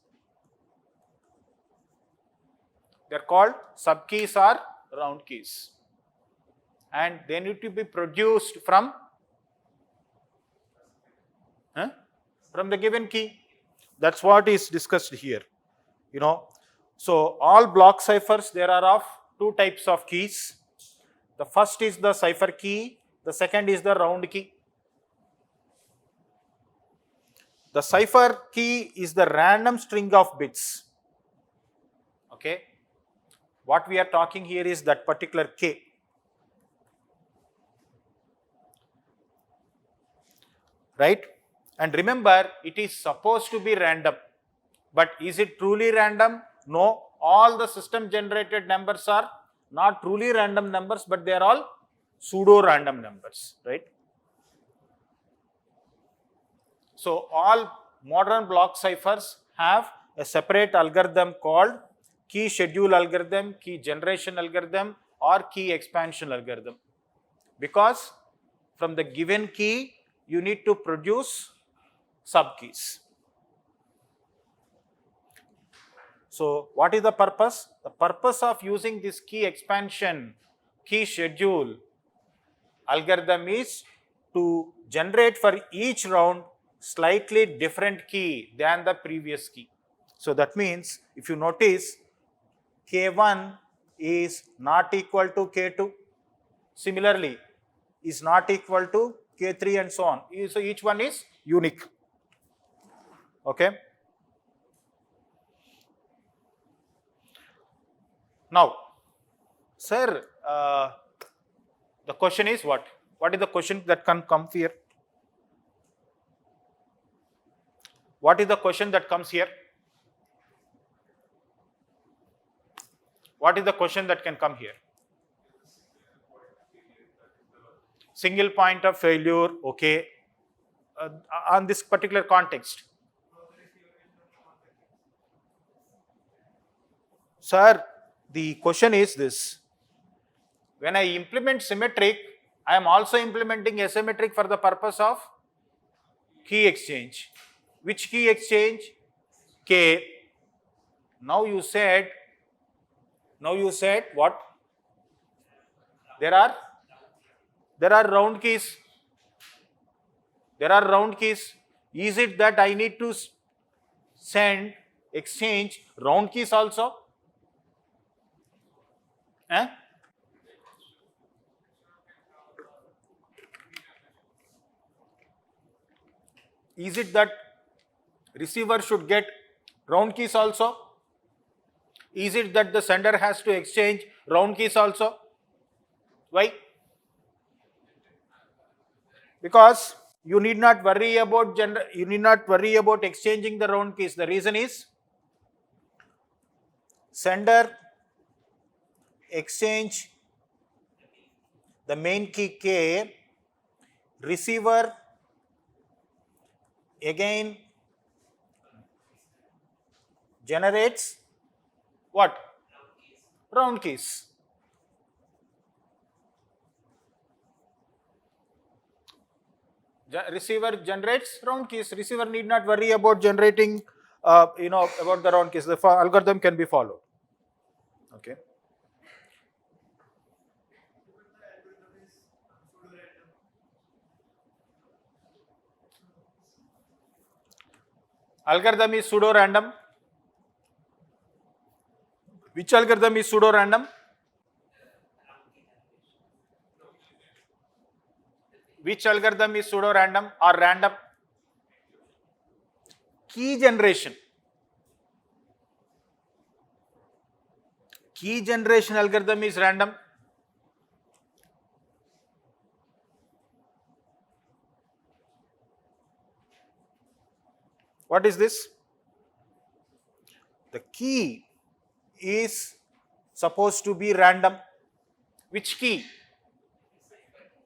They are called sub keys or round keys. And they need to be produced from the given key. That's what is discussed here. So all block ciphers, there are of two types of keys. The first is the cipher key, the second is the round key. The cipher key is the random string of bits. Okay. What we are talking here is that particular K. Right? And remember, it is supposed to be random. But is it truly random? No. All the system generated numbers are not truly random numbers, but they are all pseudo random numbers. Right? So all modern block ciphers have a separate algorithm called key schedule algorithm, key generation algorithm, or key expansion algorithm. Because from the given key, you need to produce subkeys. So what is the purpose? The purpose of using this key expansion, key schedule algorithm is to generate for each round slightly different key than the previous key. So that means, if you notice, K1 is not equal to K2. Similarly, is not equal to K3 and so on. So each one is unique. Okay. Now, sir, the question is what? What is the question that can come here? What is the question that comes here? What is the question that can come here? Single point of failure, okay. On this particular context. Sir, the question is this. When I implement symmetric, I am also implementing asymmetric for the purpose of key exchange. Which key exchange? K. Now you said what? There are round keys. There are round keys. Is it that I need to exchange round keys also? Is it that receiver should get round keys also? Is it that the sender has to exchange round keys also? Why? Because you need not worry about exchanging the round keys. The reason is, sender exchange the main key K, receiver again generates what? Round keys. Receiver generates round keys. Receiver need not worry about generating, about the round keys. The algorithm can be followed. Okay. Algorithm is pseudo random. Which algorithm is pseudo random? Which algorithm is pseudo random or random? Key generation. Key generation algorithm is random. What is this? The key is supposed to be random. Which key?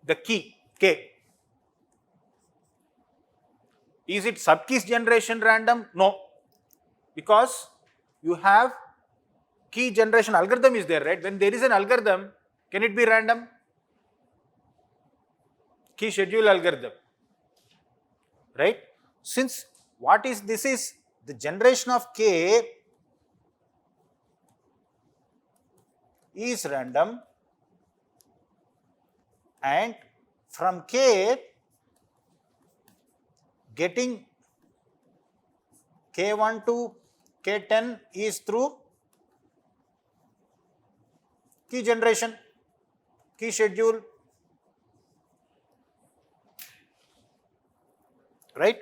The key, K. Is it subkeys generation random? No. Because you have key generation algorithm is there, right? When there is an algorithm, can it be random? Key schedule algorithm, right? Since what is this is the generation of K is random, and from K getting K1 to K10 is through key generation, key schedule, right?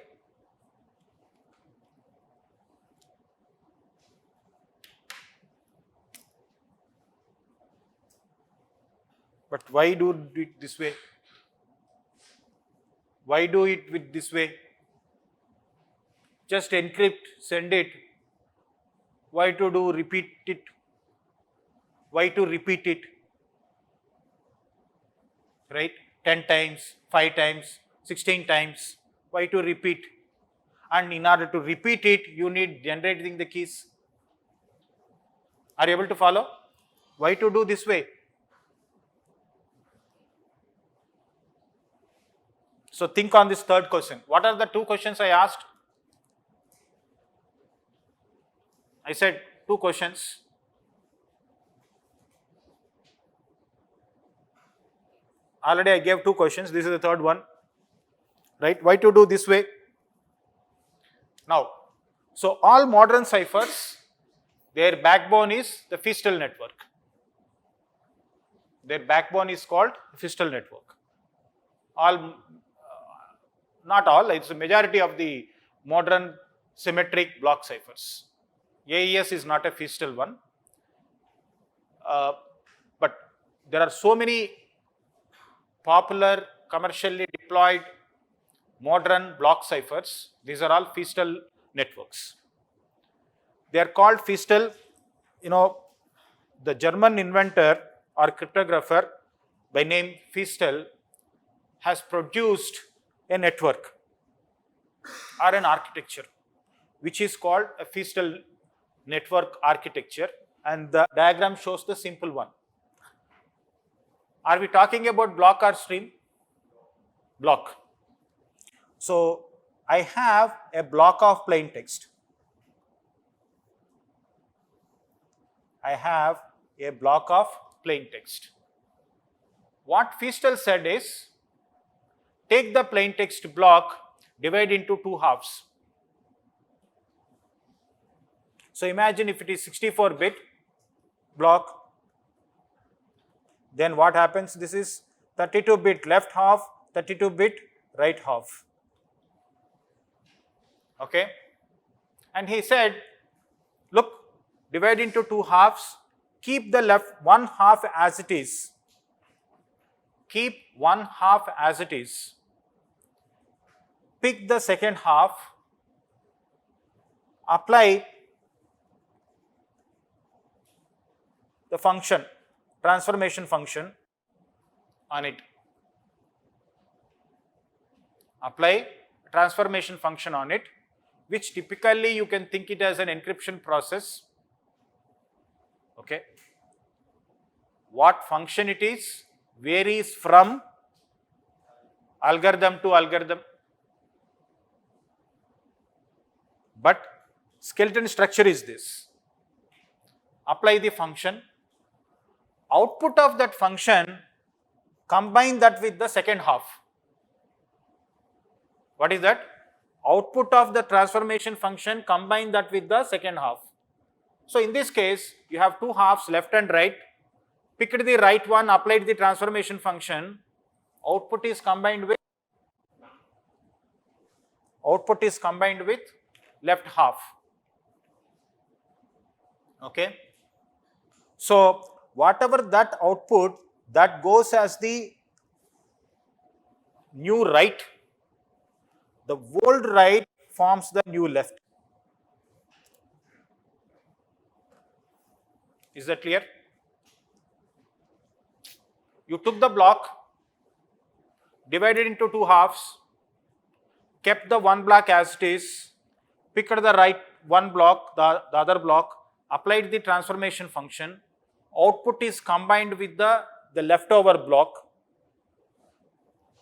But why do it this way? Why do it with this way? Just encrypt, send it. Why to do repeat it? Why to repeat it? Right? 10 times, 5 times, 16 times. Why to repeat? And in order to repeat it, you need generating the keys. Are you able to follow? Why to do this way? So think on this third question. What are the two questions I asked? I said two questions. Already I gave two questions. This is the third one. Right? Why to do this way? Now, so all modern ciphers, their backbone is the Fiestel network. Their backbone is called Fiestel network. All, not all, it's a majority of the modern symmetric block ciphers. AES is not a Fiestel one, but there are so many popular commercially deployed modern block ciphers. These are all Fiestel networks. They are called Fiestel. The German inventor or cryptographer by name Fiestel has produced a network or an architecture which is called a Fiestel network architecture, and the diagram shows the simple one. Are we talking about block or stream? Block. So I have a block of plain text. I have a block of plain text. What Fiestel said is, take the plain text block, divide into two halves. So imagine if it is 64-bit block, then what happens? This is 32-bit left half, 32-bit right half. Okay? And he said, look, divide into two halves, keep the left one half as it is. Keep one half as it is. Pick the second half, apply the function, transformation function on it. Apply transformation function on it, which typically you can think it as an encryption process. Okay. What function it is varies from algorithm to algorithm. but skeleton structure is this. Apply the function, output of that function, combine that with the second half. What is that? Output of the transformation function, combine that with the second half. So in this case, you have two halves, left and right. Picked the right one, applied the transformation function. Output is combined with left half. Okay. So whatever that output, that goes as the new right. The old right forms the new left. Is that clear? You took the block, divided into two halves, kept the one block as it is, picked the right one block, the other block, applied the transformation function, output is combined with the leftover block.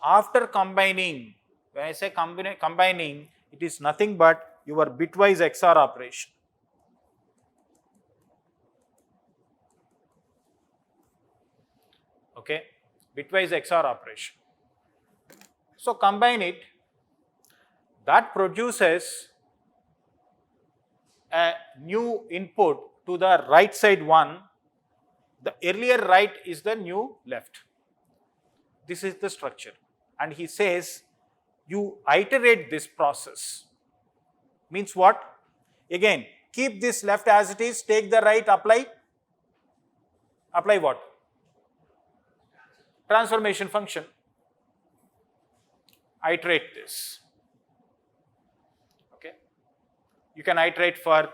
After combining, when I say combining, it is nothing but your bitwise XOR operation. Okay, bitwise XOR operation. So combine it, that produces a new input to the right side one. The earlier right is the new left. This is the structure. And he says, you iterate this process. Means what? Again, keep this left as it is, take the right, apply. Apply what? Transformation function. Iterate this. Okay. You can iterate for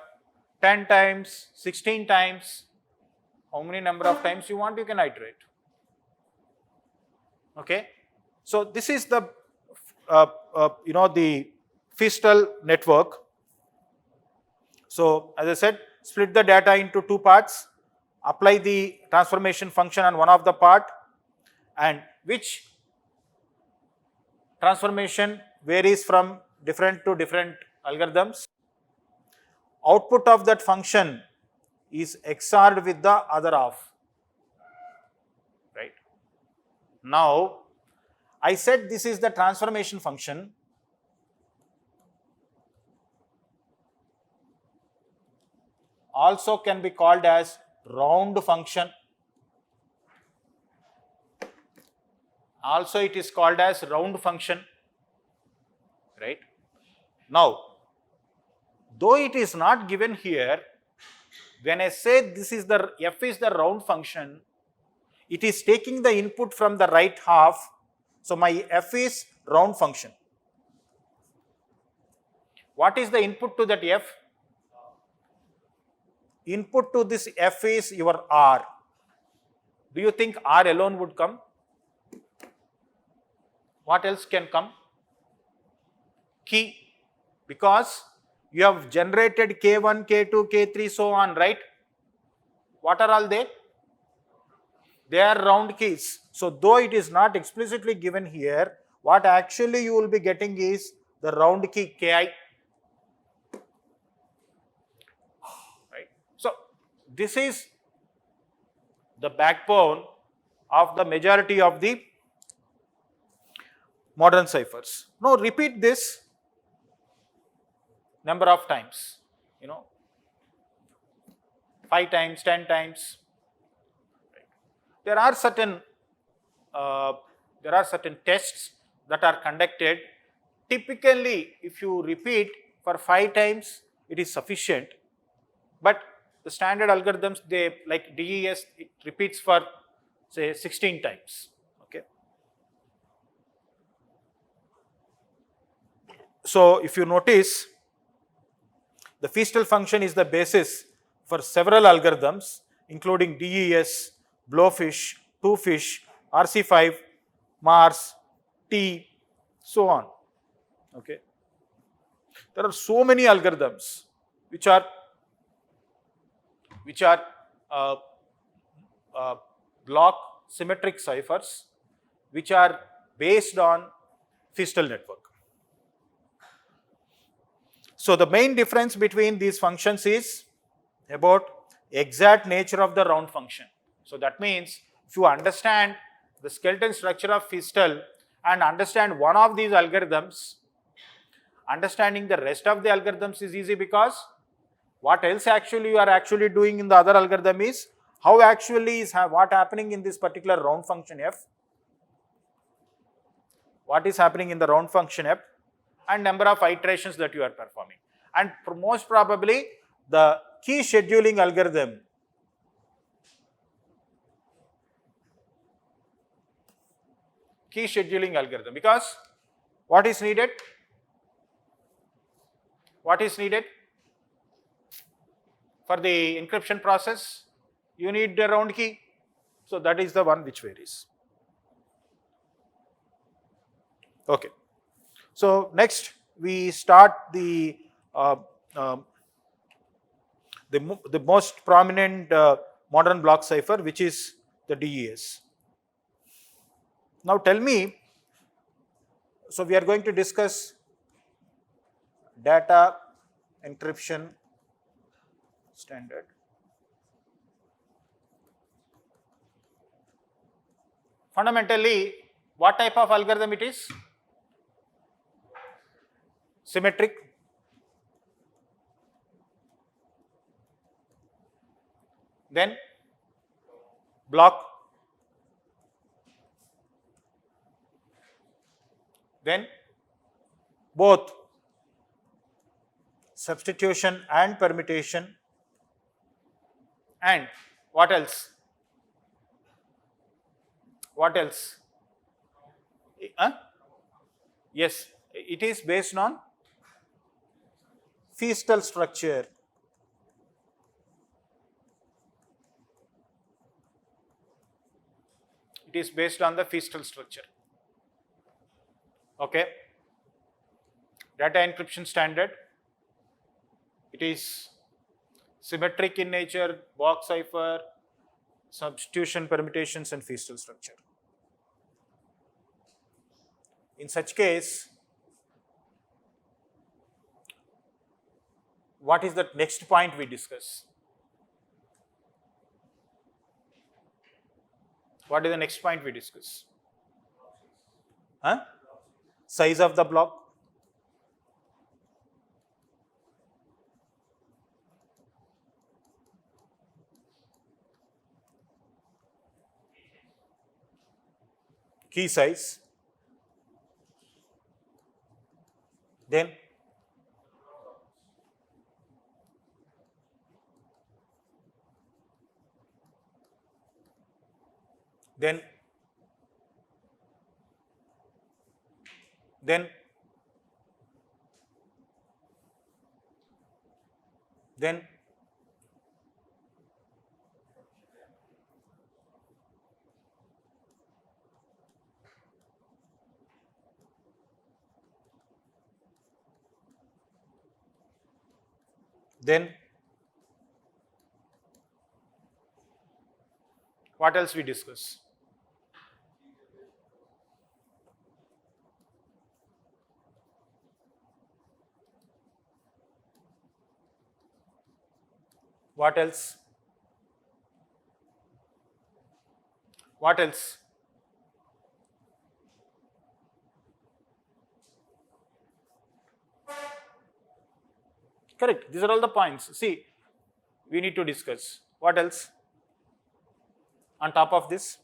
10 times, 16 times. How many number of times you want, you can iterate. Okay. So this is the the Fiestel network. So as I said, split the data into two parts, apply the transformation function on one of the part, and which transformation varies from different to different algorithms. Output of that function is XORed with the other half. Right. Now, I said this is the transformation function. Also can be called as round function. Also it is called as round function. Right. Now, though it is not given here, when I say this is the f is the round function, it is taking the input from the right half. So my f is round function. What is the input to that f? Input to this f is your r. Do you think r alone would come? What else can come? Key. Because you have generated k1, k2, k3, so on, right? What are all they? They are round keys. So though it is not explicitly given here, what actually you will be getting is the round key ki. Right. So this is the backbone of the majority of the modern ciphers. Now repeat this number of times, 5 times, 10 times. There are certain tests that are conducted. Typically, if you repeat for 5 times, it is sufficient. But the standard algorithms, they like DES, it repeats for say 16 times. Okay. So if you notice, the Fiestel function is the basis for several algorithms, including DES, Blowfish, Twofish, RC5, Mars, T, so on. Okay. There are so many algorithms which are block symmetric ciphers, which are based on Fiestel network. So the main difference between these functions is about exact nature of the round function. So that means if you understand the skeleton structure of Fiestel and understand one of these algorithms, understanding the rest of the algorithms is easy, because what else actually you are actually doing in the other algorithm is how actually is what happening in this particular round function f, what is happening in the round function f, and number of iterations that you are performing. And most probably the key scheduling algorithm because what is needed? What is needed for the encryption process? You need the round key. So that is the one which varies. Okay. So next we start the most prominent modern block cipher, which is the DES. Now tell me, so we are going to discuss data encryption standard. Fundamentally, what type of algorithm it is? Symmetric. Then block. Then both substitution and permutation. And what else? What else? Yes, it is based on Fiestel structure. It is based on the Fiestel structure. Okay. Data encryption standard. It is symmetric in nature, block cipher, substitution, permutations, and Fiestel structure. In such case, what is the next point we discuss? What is the next point we discuss? Size of the block. Key size. Then then what else we discuss? What else? What else? Correct. These are all the points. See, we need to discuss. What else? On top of this?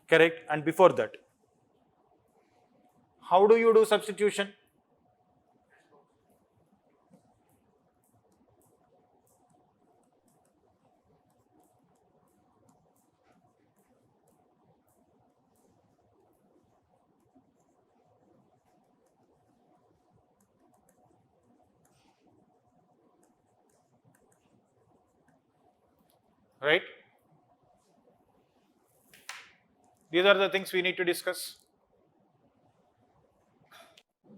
Correct. And before that? How do you do substitution? Right? These are the things we need to discuss.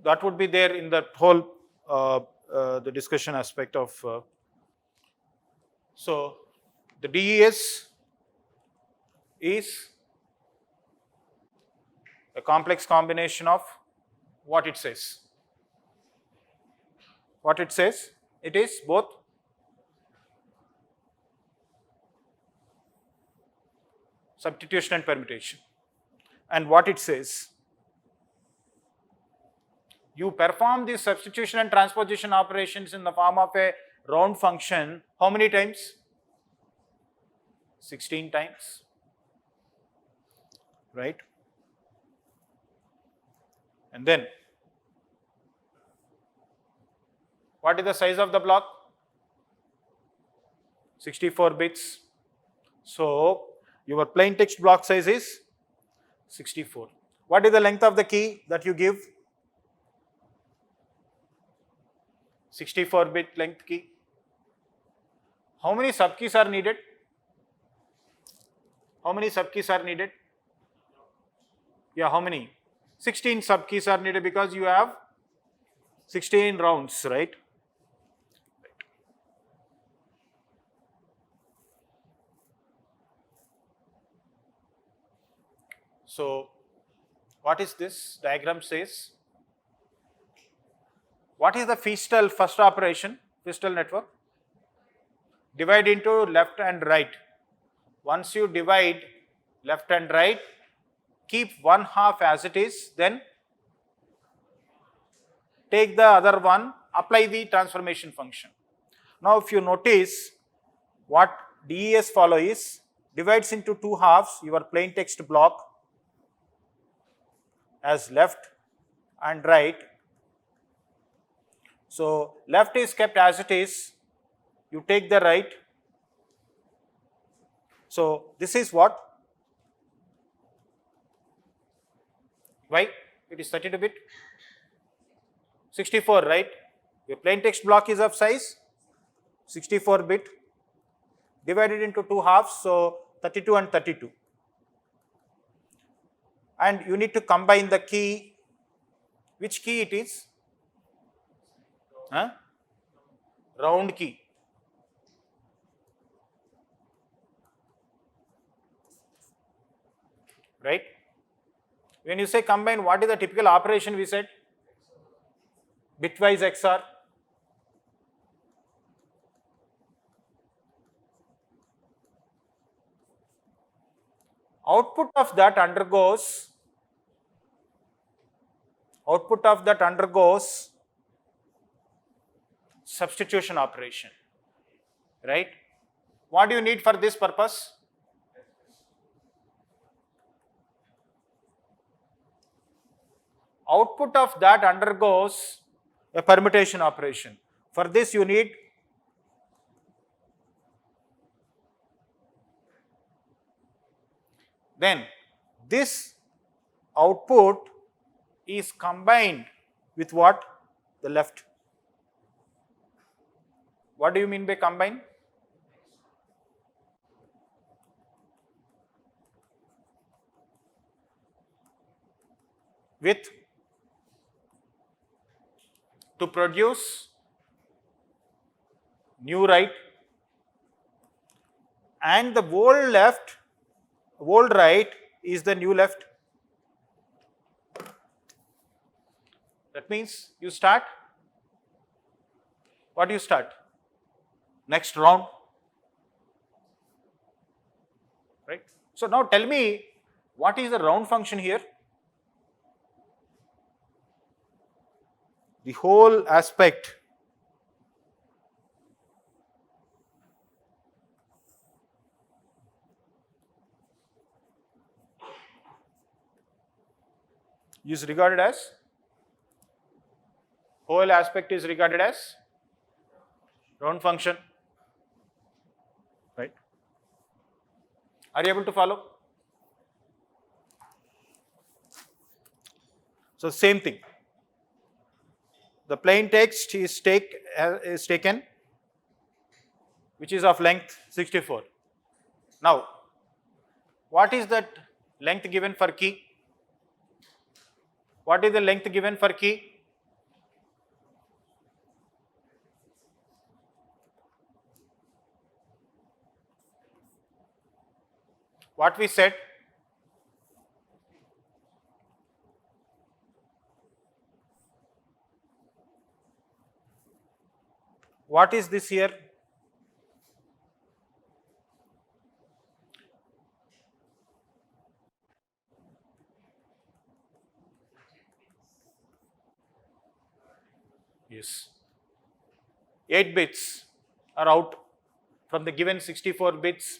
That would be there in the whole the discussion aspect of. So the DES is a complex combination of what it says. What it says? It is both substitution and permutation. And what it says? You perform these substitution and transposition operations in the form of a round function how many times? 16 times. Right? And then what is the size of the block? 64 bits. So your plain text block size is 64. What is the length of the key that you give? 64-bit length key. How many subkeys are needed? How many subkeys are needed? Yeah, how many? 16 subkeys are needed because you have 16 rounds, right? So, what is this diagram says? What is the Fiestel first operation, Fiestel network? Divide into left and right. Once you divide left and right, keep one half as it is, then take the other one, apply the transformation function. Now, if you notice what DES follow is, divides into two halves your plain text block as left and right. So, left is kept as it is, you take the right. So, this is what? Why? It is 32-bit. 64, right? Your plain text block is of size 64-bit, divided into two halves, so 32 and 32. And you need to combine the key. Which key it is? Round key. Right? When you say combine, what is the typical operation we said? Bitwise XOR. Output of that undergoes substitution operation, right? What do you need for this purpose? Output of that undergoes a permutation operation. For this you need then this output is combined with what? The left. What do you mean by combine? With to produce new right, and the old right is the new left. That means you start, what do you start? Next round, right? So now tell me, what is the round function here? The whole aspect is regarded as round function, right? Are you able to follow? So same thing. The plain text is taken, which is of length 64. Now, what is that length given for key? What is the length given for key? What we said? what is this here? Yes. 8 bits are out from the given 64 bits.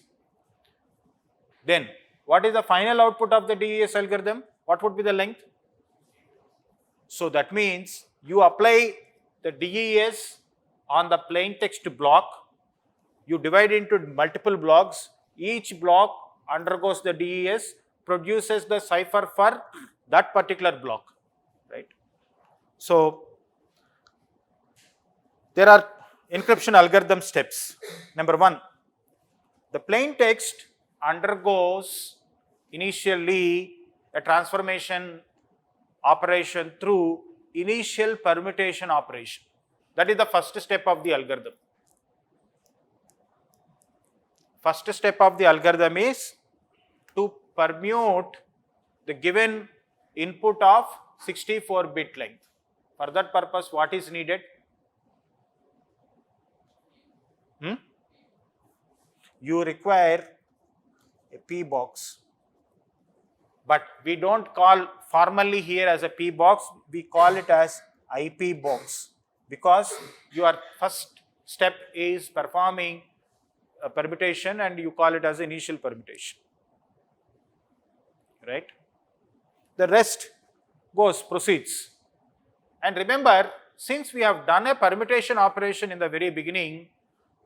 Then, what is the final output of the DES algorithm? What would be the length? So that means you apply the DES on the plain text block, you divide into multiple blocks, each block undergoes the DES, produces the cipher for that particular block, right? So there are encryption algorithm steps. Number 1, the plain text undergoes initially a transformation operation through initial permutation operation. That is the first step of the algorithm. First step of the algorithm is to permute the given input of 64-bit length. For that purpose, what is needed? You require a P box, but we don't call formally here as a P box, we call it as IP box, because your first step is performing a permutation and you call it as initial permutation, right? The rest proceeds. And remember, since we have done a permutation operation in the very beginning,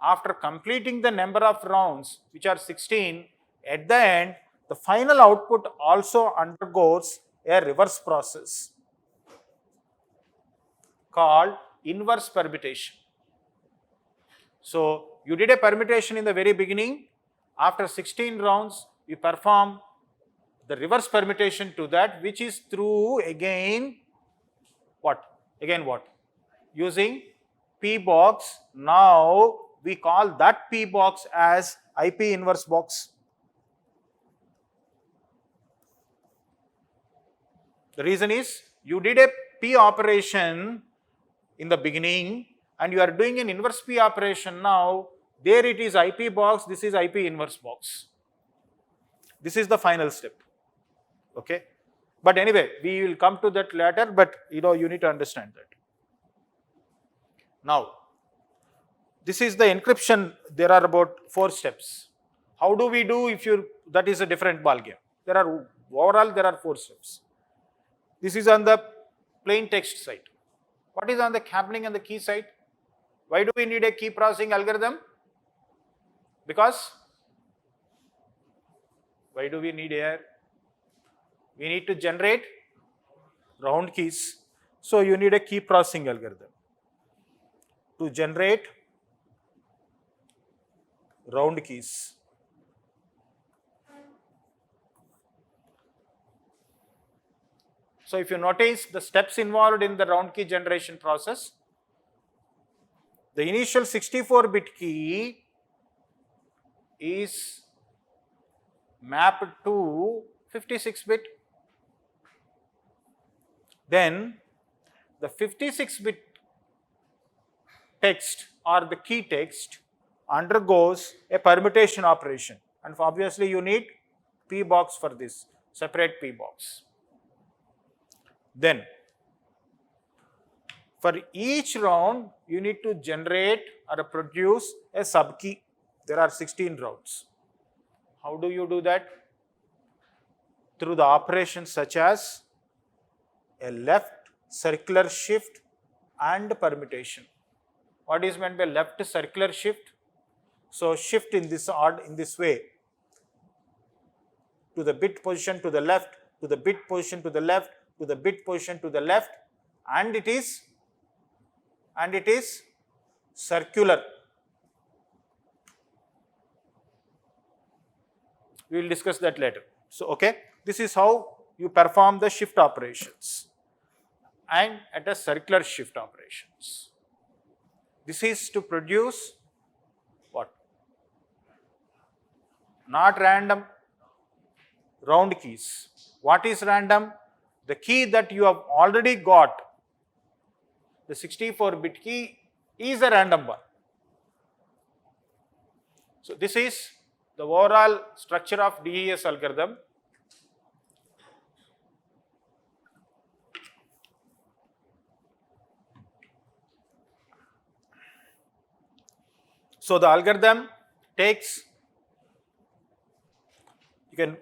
after completing the number of rounds, which are 16, at the end, the final output also undergoes a reverse process called inverse permutation. So, you did a permutation in the very beginning, after 16 rounds, you perform the reverse permutation to that, which is through again what? Using P box. Now, we call that P box as IP inverse box. The reason is you did a P operation in the beginning and you are doing an inverse P operation now. There it is IP box, this is IP inverse box. This is the final step. Okay. But anyway, we will come to that later, but you need to understand that. Now, this is the encryption. There are about 4 steps. How do we do that is a different ballgame. There are 4 steps. This is on the plain text side. What is on the cabling and the key side? Why do we need a key processing algorithm? Because why do we need here? We need to generate round keys. So you need a key processing algorithm to generate round keys. So if you notice the steps involved in the round key generation process, the initial 64-bit key is mapped to 56-bit. Then the 56-bit text or the key text undergoes a permutation operation, and obviously you need P box for this, separate P box. Then for each round you need to generate or produce a sub key. There are 16 rounds. How do you do that? Through the operations such as a left circular shift and permutation. What is meant by left circular shift? So shift in this way to the bit position to the left, to the bit position to the left, to the bit position to the left, and it is circular. We will discuss that later. So okay, this is how you perform the shift operations and at a circular shift operations. This is to produce what? Not random round keys. What is random? The key that you have already got, the 64-bit key, is a random one. So this is the overall structure of DES algorithm. So the algorithm takes, you can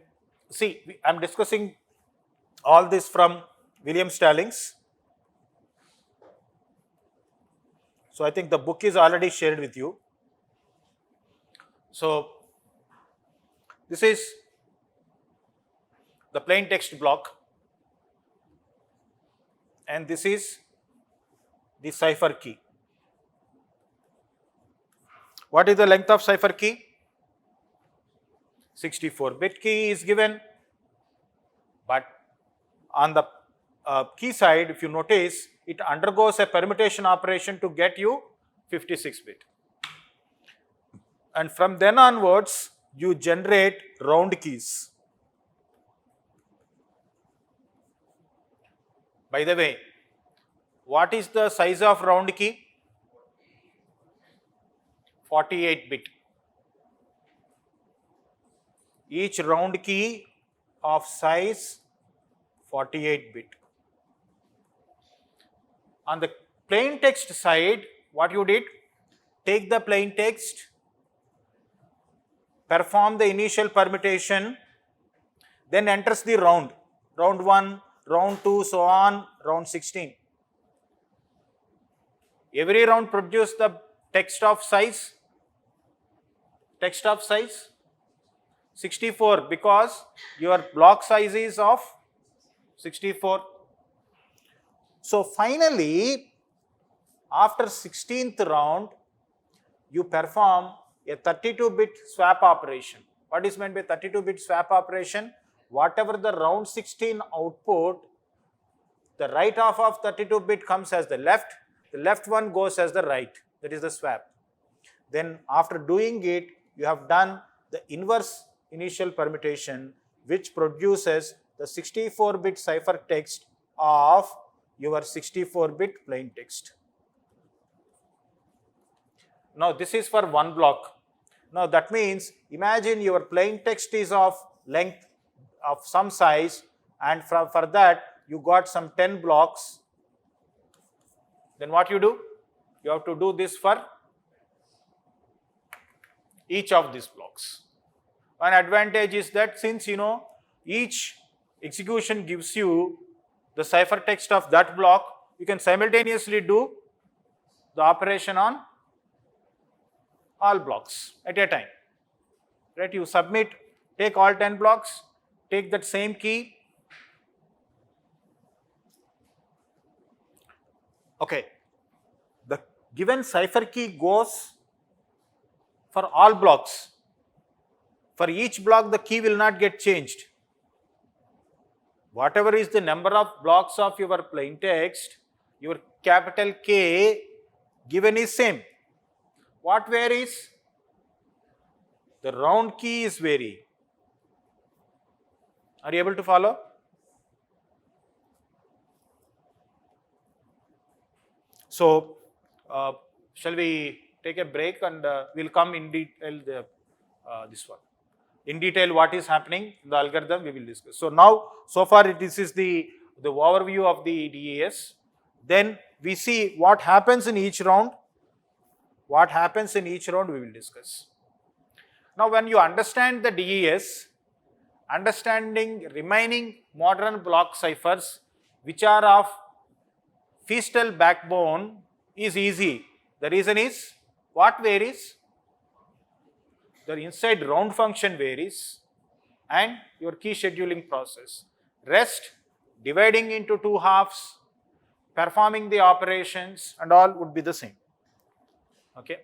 see, I am discussing all this from William Stallings. So I think the book is already shared with you. So this is the plain text block, and this is the cipher key. What is the length of cipher key? 64-bit key is given, but on the key side, if you notice, it undergoes a permutation operation to get you 56-bit. And from then onwards, you generate round keys. By the way, what is the size of round key? 48-bit. Each round key of size 48-bit. On the plain text side, what you did? Take the plain text, perform the initial permutation, then enters the round. Round 1, round 2, so on, round 16. Every round produce the text of size 64, because your block size is of 64. So finally, after 16th round, you perform a 32-bit swap operation. What is meant by 32-bit swap operation? Whatever the round 16 output, the right half of 32-bit comes as the left one goes as the right. That is the swap. Then after doing it, you have done the inverse initial permutation, which produces the 64-bit cipher text of your 64-bit plain text. Now this is for one block. Now that means, imagine your plain text is of length of some size, and for that you got some 10 blocks. Then what you do? You have to do this for each of these blocks. One advantage is that since each execution gives you the cipher text of that block, you can simultaneously do the operation on all blocks at a time. Right? You submit, take all 10 blocks, take that same key. Okay. The given cipher key goes for all blocks. For each block, the key will not get changed. Whatever is the number of blocks of your plain text, your capital K given is same. What varies? The round key is varying. Are you able to follow? So, shall we take a break, and we'll come in detail this one. In detail, what is happening in the algorithm we will discuss. So now, so far this is the overview of the DES. Then we see what happens in each round. What happens in each round we will discuss. Now when you understand the DES, understanding remaining modern block ciphers which are of Fiestel backbone is easy. The reason is, what varies? The inside round function varies, and your key scheduling process. Rest, dividing into two halves, performing the operations, and all would be the same. Okay.